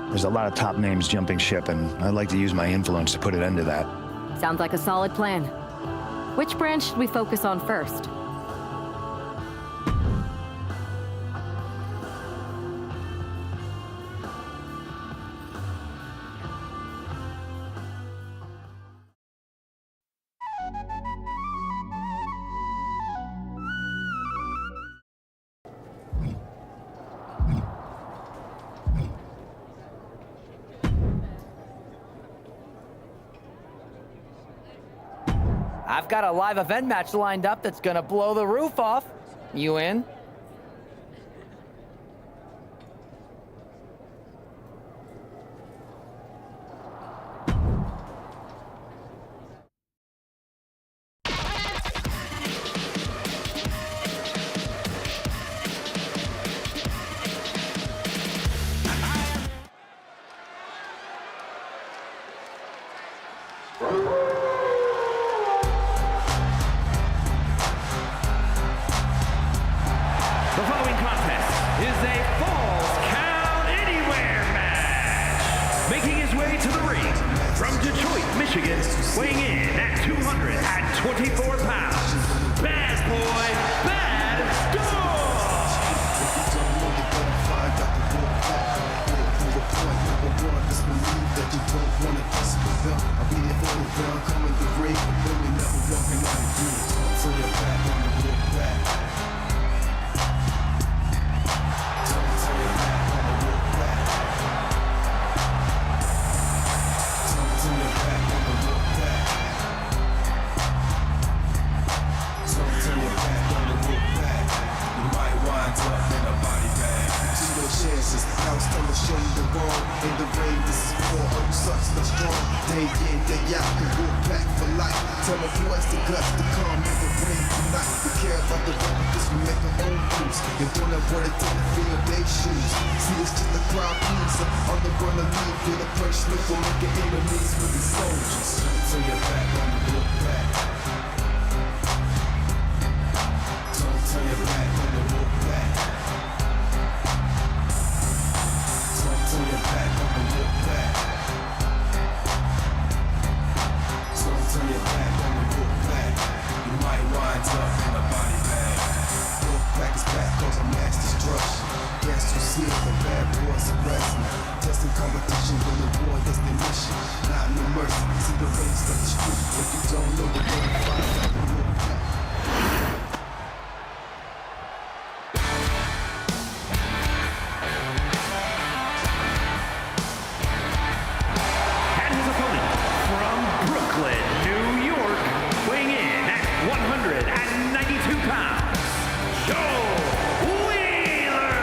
There's a lot of top names jumping ship, and I'd like to use my influence to put an end to that. Sounds like a solid plan. Which brand should we focus on first? I've got a live event match lined up that's gonna blow the roof off. You in? The following contest is a Falls Count Anywhere match. Making his way to the ring from Detroit, Michigan, weighing in at 224 pounds, Bad Boy, BadDog's. then y'all can walk back for life. Tell my boys the guts to come in the ring tonight. We care about the records, we make our own moves. You wanna take the feel of their shoes. See, it's just a crowd pleaser. On the run of leave with a punch slip or making enemies with the soldiers. Turn your back on the look back. Don't turn your back on the look back. Don't turn your back on the look back. Don't turn your back on the look back. You might wind up in a body bag. Look back is back cause I'm mass destruction. Guess you see it, the bad boys are wrestling. Testing competition with the war, that's their mission. Not no mercy, see the race of the street. If you don't know, you're gonna find out the look back. And his opponent from Brooklyn, New York, weighing in at 192 pounds, Joe Wheeler!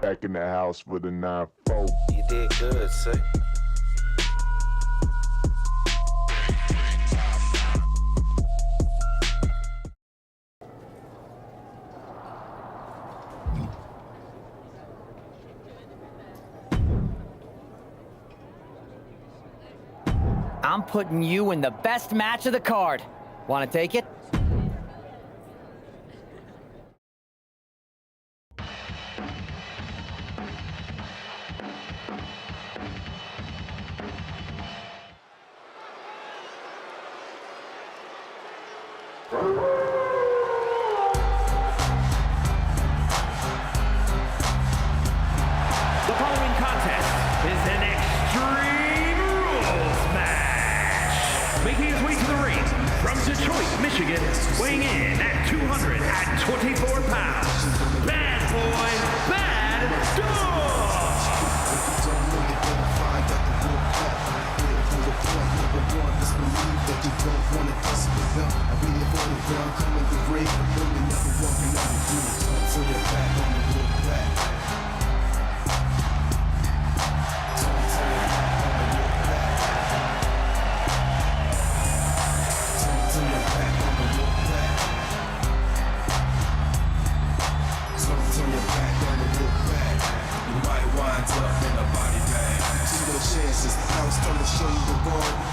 Back in the house with a 9-4. You did good, sir. I'm putting you in the best match of the card. Want to take it? The following contest is an Extreme Rules match. Making his way to the ring from Detroit, Michigan, weighing in at 224 pounds, Bad Boy, BadDog's.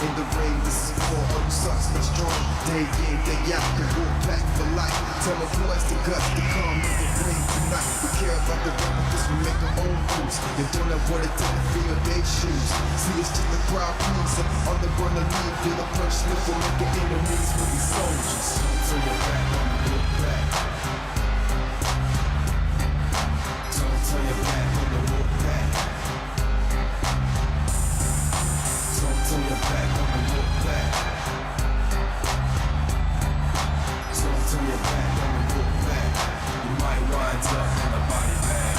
In the ring, this is for all you sucks but strong. Day in, day out, can walk back for life. Tell my boys to guts to come in the ring tonight. We care about the replicas, we make our own moves. And don't have what it takes to feel their shoes. See, it's just a crowd pleaser. On the run to leave, feel the first slip will make your enemies will be soldiers. Turn your back on the look back. Don't turn your back on the look back. Turn your back on the look back. So turn your back on the look back. You might wind up in a body bag.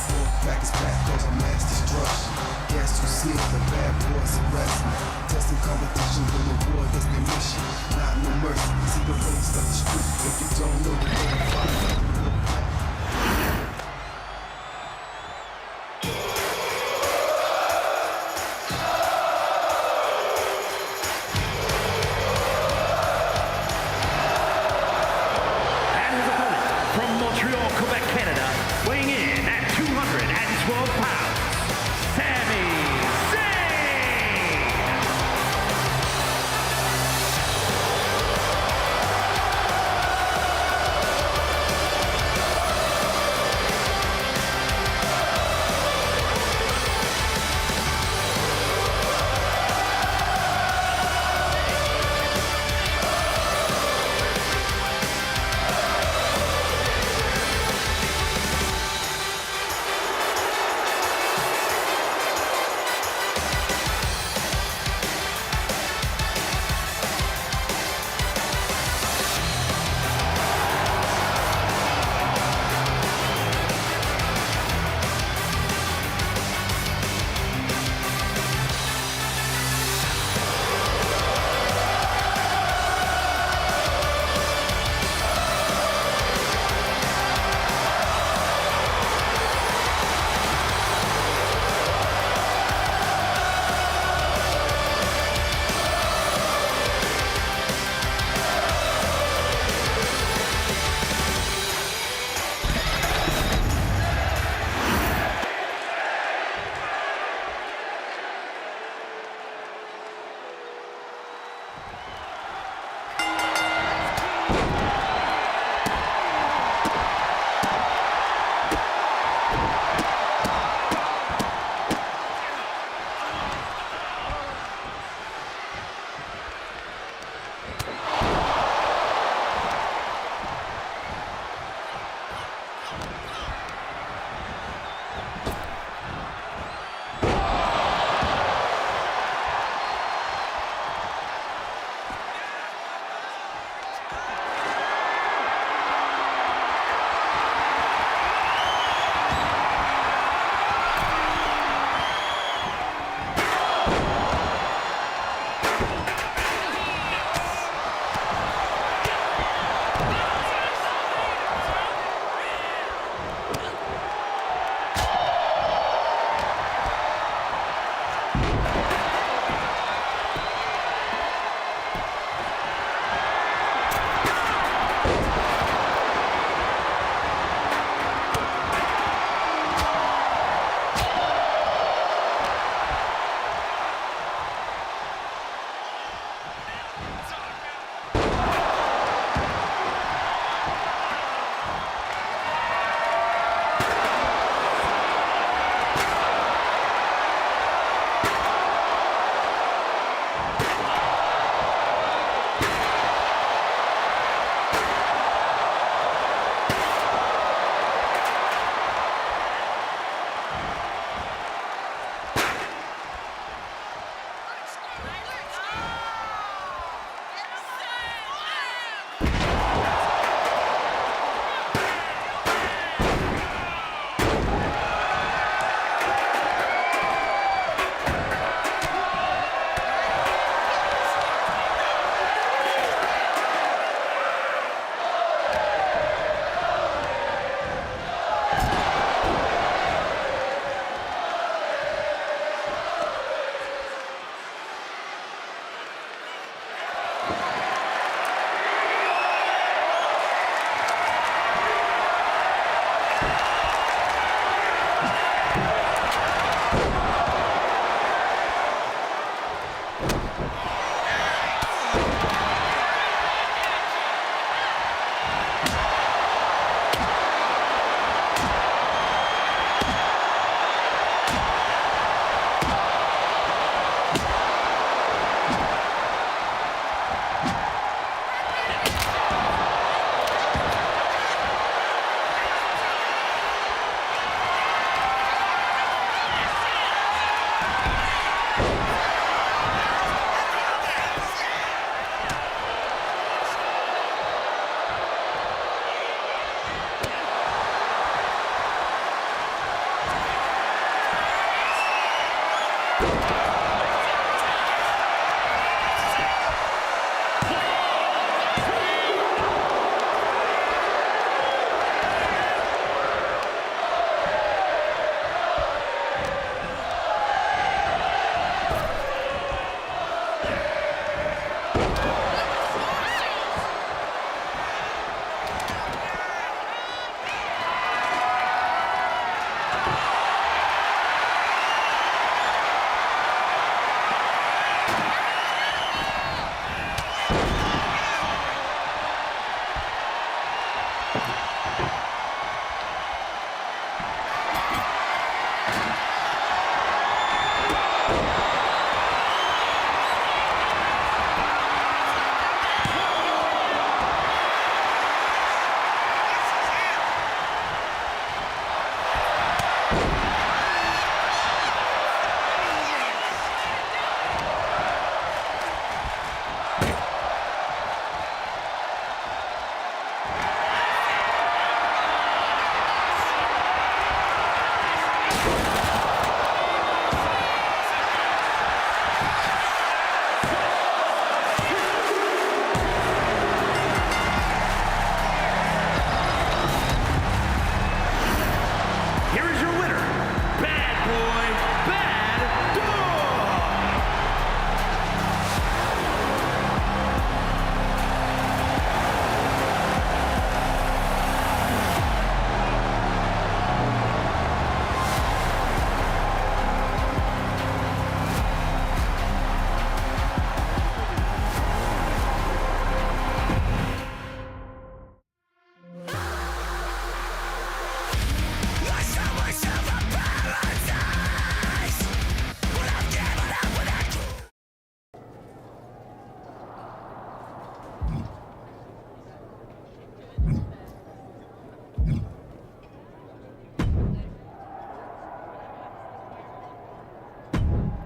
Look back is back cause I'm mass destruction. Guess who sees the bad boys arrest me. Testing competition with the war, that's their mission. Not no mercy, see the race of the street. If you don't know the way to find out.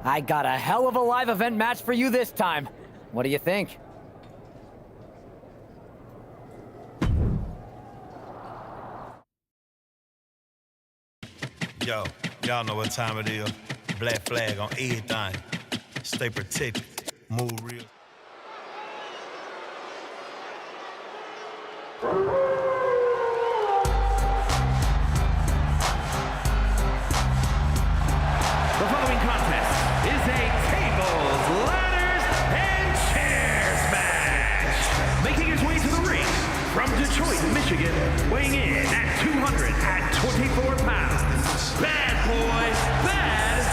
I got a hell of a live event match for you this time. What do you think? Yo, y'all know what time it is. Black flag on everything. Stay protected. Move real. The following contest is a tables, ladders, and chairs match. Making his way to the ring from Detroit, Michigan, weighing in at 224 pounds, Bad Boy, BadDog's.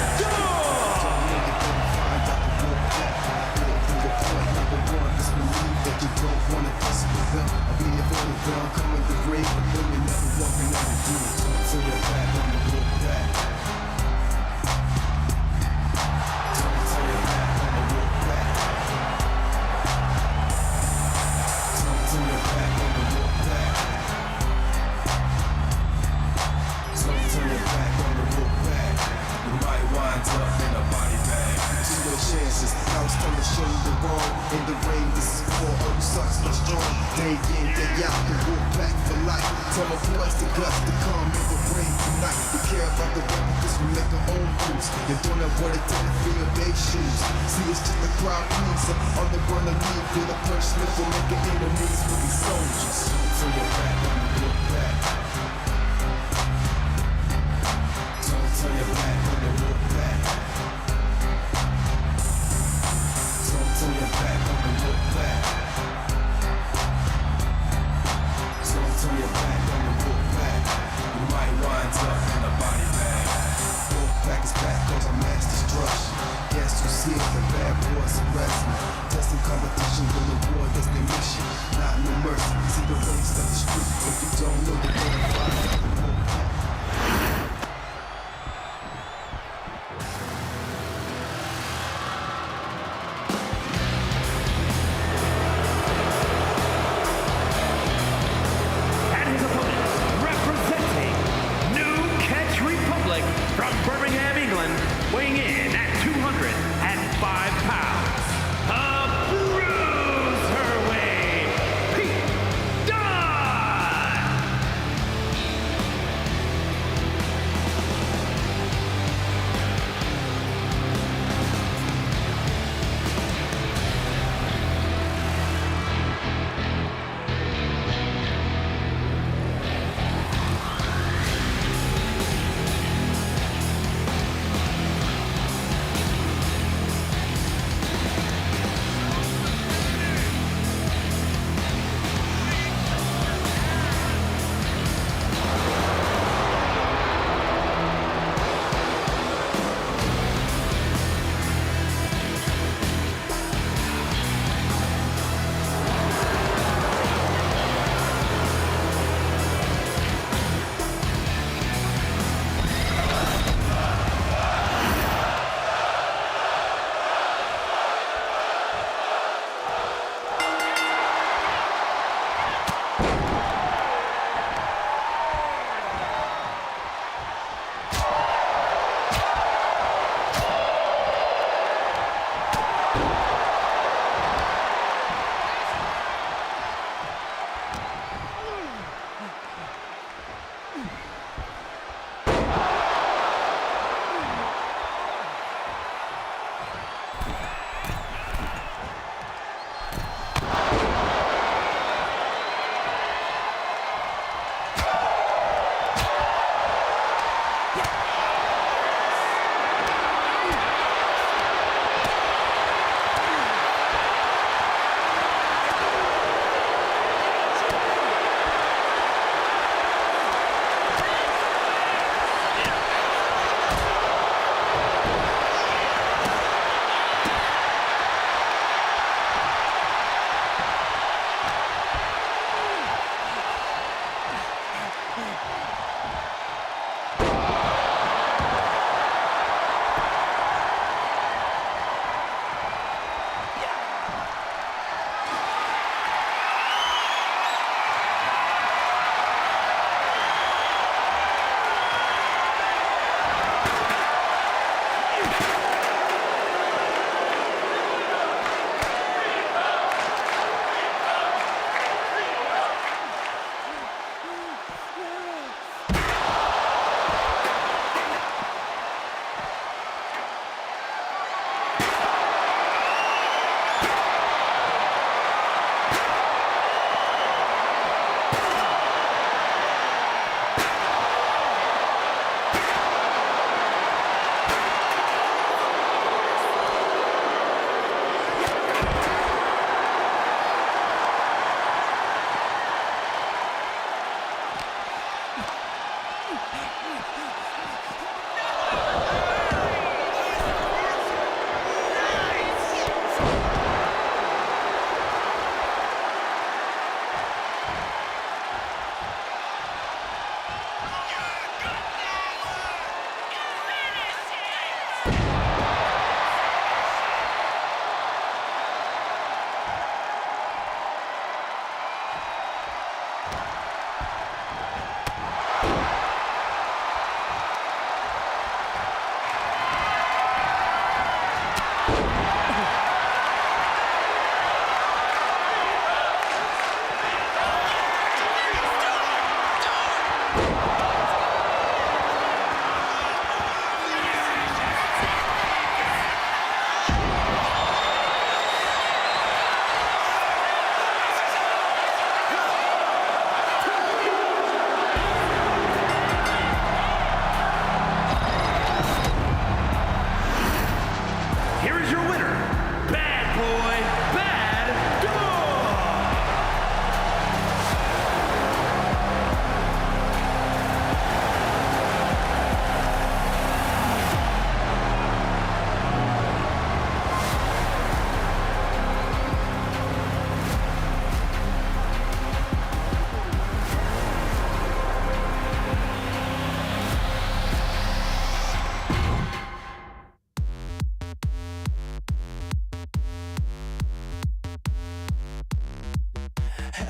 In the ring, this is for all you sucks but strong. Day in, day out, the wolf back for life. Tell my boys to guts to come in the ring tonight. We care about the weapon cause we make our own moves. And don't know what it takes to feel your big shoes. See, it's just a crowd pleaser. On the run of me, feel the punishment for making enemies with these soldiers. So you're back on the wolf back. Don't turn your back on the wolf back. Turn your back on the look back. So turn your back on the look back. You might wind up in a body bag. Look back is back cause I'm mass destruction. Yes, you see it, the bad boys of wrestling. Testing competition with the war, that's their mission. Not no mercy, see the waste of the street. If you don't know the way to find out the look back. Weighing in at 205 pounds, a bruiserweight, Pete Dunne!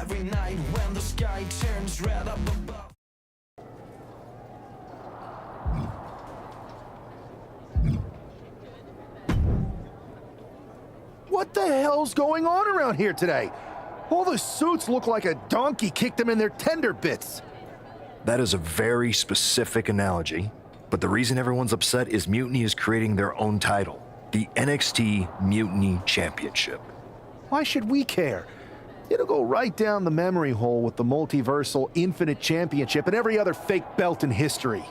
Every night when the sky turns red up above. What the hell's going on around here today? All the suits look like a donkey kicked them in their tender bits. That is a very specific analogy, but the reason everyone's upset is Mutiny is creating their own title, the NXT Mutiny Championship. Why should we care? It'll go right down the memory hole with the multiversal Infinite Championship and every other fake belt in history.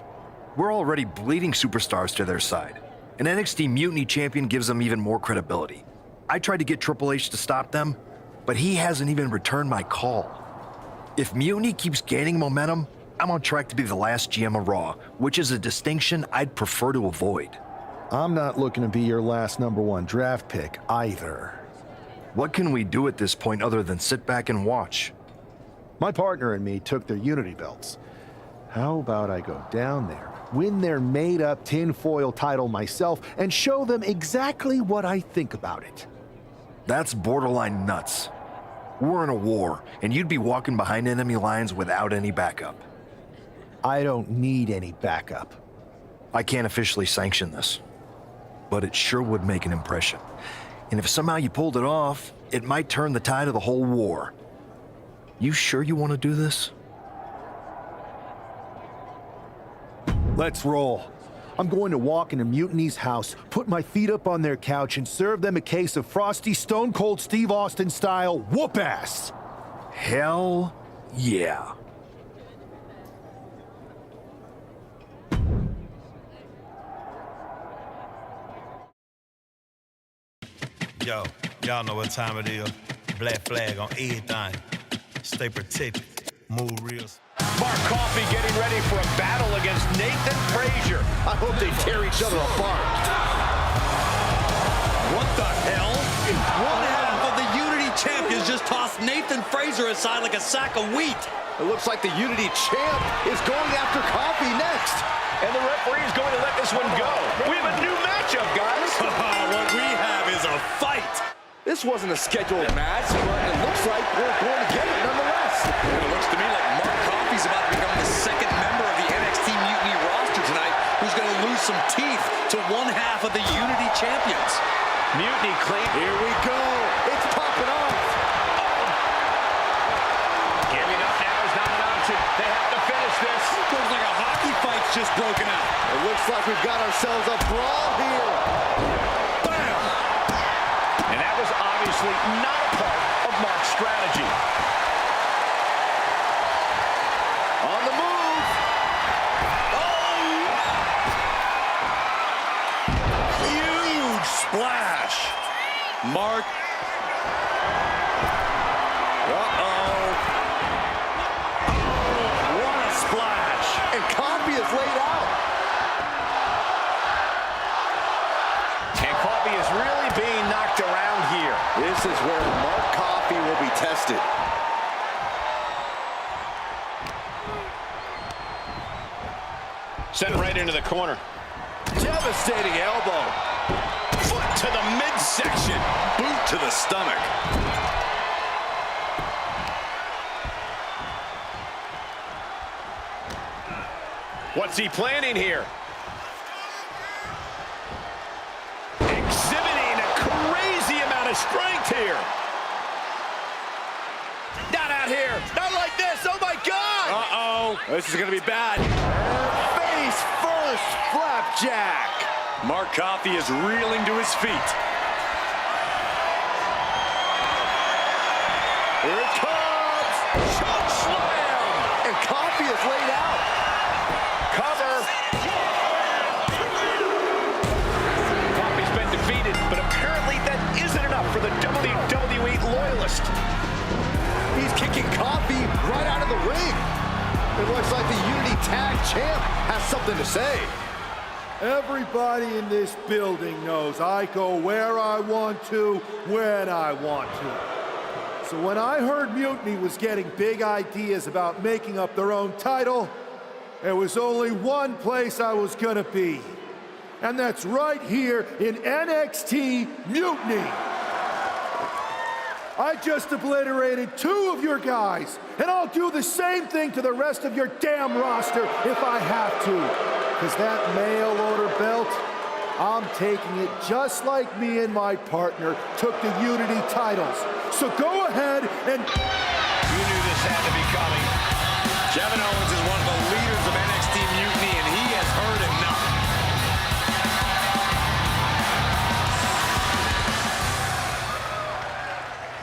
We're already bleeding superstars to their side. An NXT Mutiny champion gives them even more credibility. I tried to get Triple H to stop them, but he hasn't even returned my call. If Mutiny keeps gaining momentum, I'm on track to be the last GM of Raw, which is a distinction I'd prefer to avoid. I'm not looking to be your last #1 draft pick either. What can we do at this point other than sit back and watch? My partner and me took their Unity belts. How about I go down there, win their made-up tinfoil title myself, and show them exactly what I think about it? That's borderline nuts. We're in a war, and you'd be walking behind enemy lines without any backup. I don't need any backup. I can't officially sanction this, but it sure would make an impression. And if somehow you pulled it off, it might turn the tide of the whole war. You sure you want to do this? Let's roll. I'm going to walk into Mutiny's house, put my feet up on their couch, and serve them a case of frosty Stone Cold Steve Austin style whoop-ass. Hell yeah. Yo, y'all know what time it is. Black flag on everything. Stay protected. Move real. Mark Coffey getting ready for a battle against Nathan Frazier. I hope they tear each other apart. What the hell? One half of the Unity champions just tossed Nathan Frazier aside like a sack of wheat. It looks like the Unity champ is going after Coffey next. And the referee is going to let this one go. We have a new matchup, guys. What we have is a fight. This wasn't a scheduled match, but it looks like we're going to get it nonetheless. It looks to me like Mark Coffey's about to become the second member of the NXT Mutiny roster tonight who's going to lose some teeth to one half of the Unity champions. Mutiny clean. Here we go. It's popping off. Giving up now is not an option. They have to finish this. Looks like a hockey fight's just broken out. It looks like we've got ourselves a brawl here. Bam! And that was obviously not a part of Mark's strategy. On the move. Oh! Huge splash. Mark. Uh-oh. What a splash. And Coffey Coffee is laid out. And Coffee is really being knocked around here. This is where Mark Coffey will be tested. Sent right into the corner. Devastating elbow. Foot to the midsection. Boot to the stomach. What's he planning here? Exhibiting a crazy amount of strength here. Not out here. Not like this. Oh, my God. Uh-oh. This is going to be bad. Face first flapjack. Mark Coffey is reeling to his feet. Here it comes. Choke slam. And Coffey is laid out. Cover. Coffey's been defeated, but apparently that isn't enough for the WWE loyalist. He's kicking Coffey right out of the ring. It looks like the Unity Tag Champ has something to say. Everybody in this building knows I go where I want to, when I want to. So when I heard Mutiny was getting big ideas about making up their own title, there was only one place I was gonna be. And that's right here in NXT Mutiny. I just obliterated 2 of your guys, and I'll do the same thing to the rest of your damn roster if I have to. Because that mail order belt, I'm taking it just like me and my partner took the Unity titles. So go ahead and... You knew this had to be coming. Kevin Owens is one of the leaders of NXT Mutiny, and he has heard enough.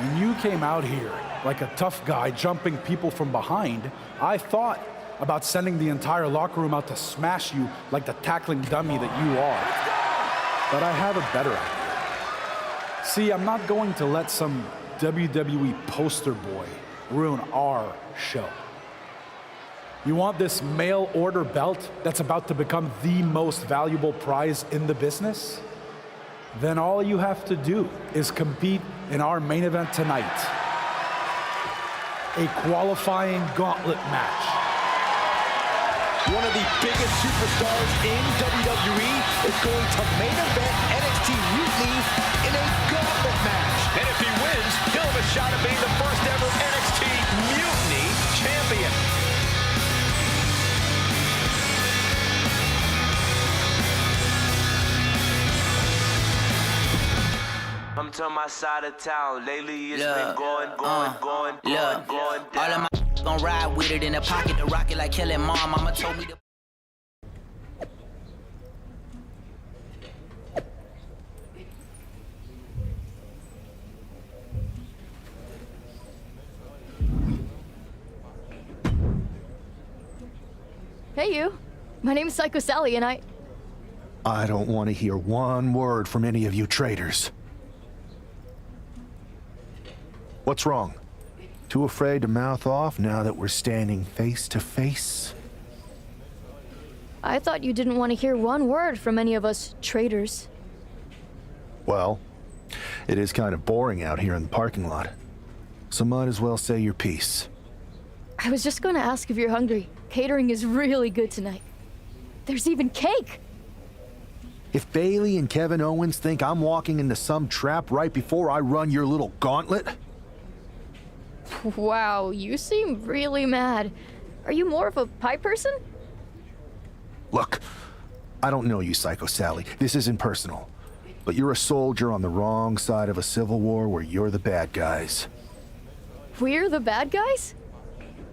When you came out here like a tough guy jumping people from behind, I thought about sending the entire locker room out to smash you like the tackling dummy that you are. But I have a better idea. See, I'm not going to let some WWE poster boy ruin our show. You want this mail order belt that's about to become the most valuable prize in the business? Then all you have to do is compete in our main event tonight. A qualifying gauntlet match. One of the biggest superstars in WWE is going to main event NXT Mutiny in a gauntlet match. And if he wins, he'll have a shot at being the first ever NXT Mutiny champion. I'm to my side of town. Lately it's been going All of my gon' ride with it in the pocket to rock it like killing mom. Mama told me to. Hey, you. My name's Psycho Sally, and I don't want to hear one word from any of you traitors. What's wrong? Too afraid to mouth off now that we're standing face to face? I thought you didn't want to hear one word from any of us traitors. Well, it is kind of boring out here in the parking lot. So might as well say your piece. I was just going to ask if you're hungry. Catering is really good tonight. There's even cake! If Bailey and Kevin Owens think I'm walking into some trap right before I run your little gauntlet... Wow, you seem really mad. Are you more of a pie person? Look, I don't know you, Psycho Sally. This isn't personal. But you're a soldier on the wrong side of a civil war where you're the bad guys. We're the bad guys?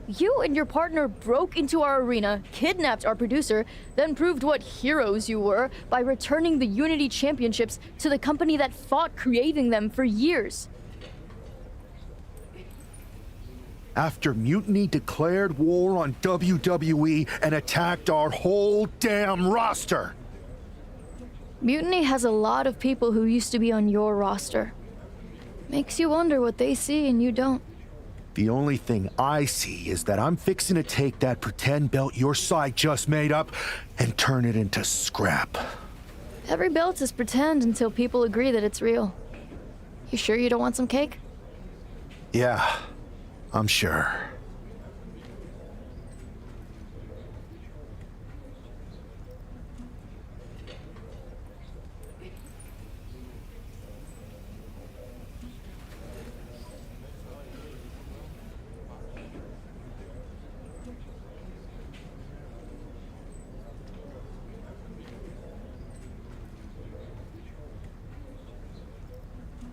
You and your partner broke into our arena, kidnapped our producer, then proved what heroes you were by returning the Unity Championships to the company that fought creating them for years. After Mutiny declared war on WWE and attacked our whole damn roster. Mutiny has a lot of people who used to be on your roster. Makes you wonder what they see and you don't. The only thing I see is that I'm fixing to take that pretend belt your side just made up and turn it into scrap. Every belt is pretend until people agree that it's real. You sure you don't want some cake? Yeah, I'm sure.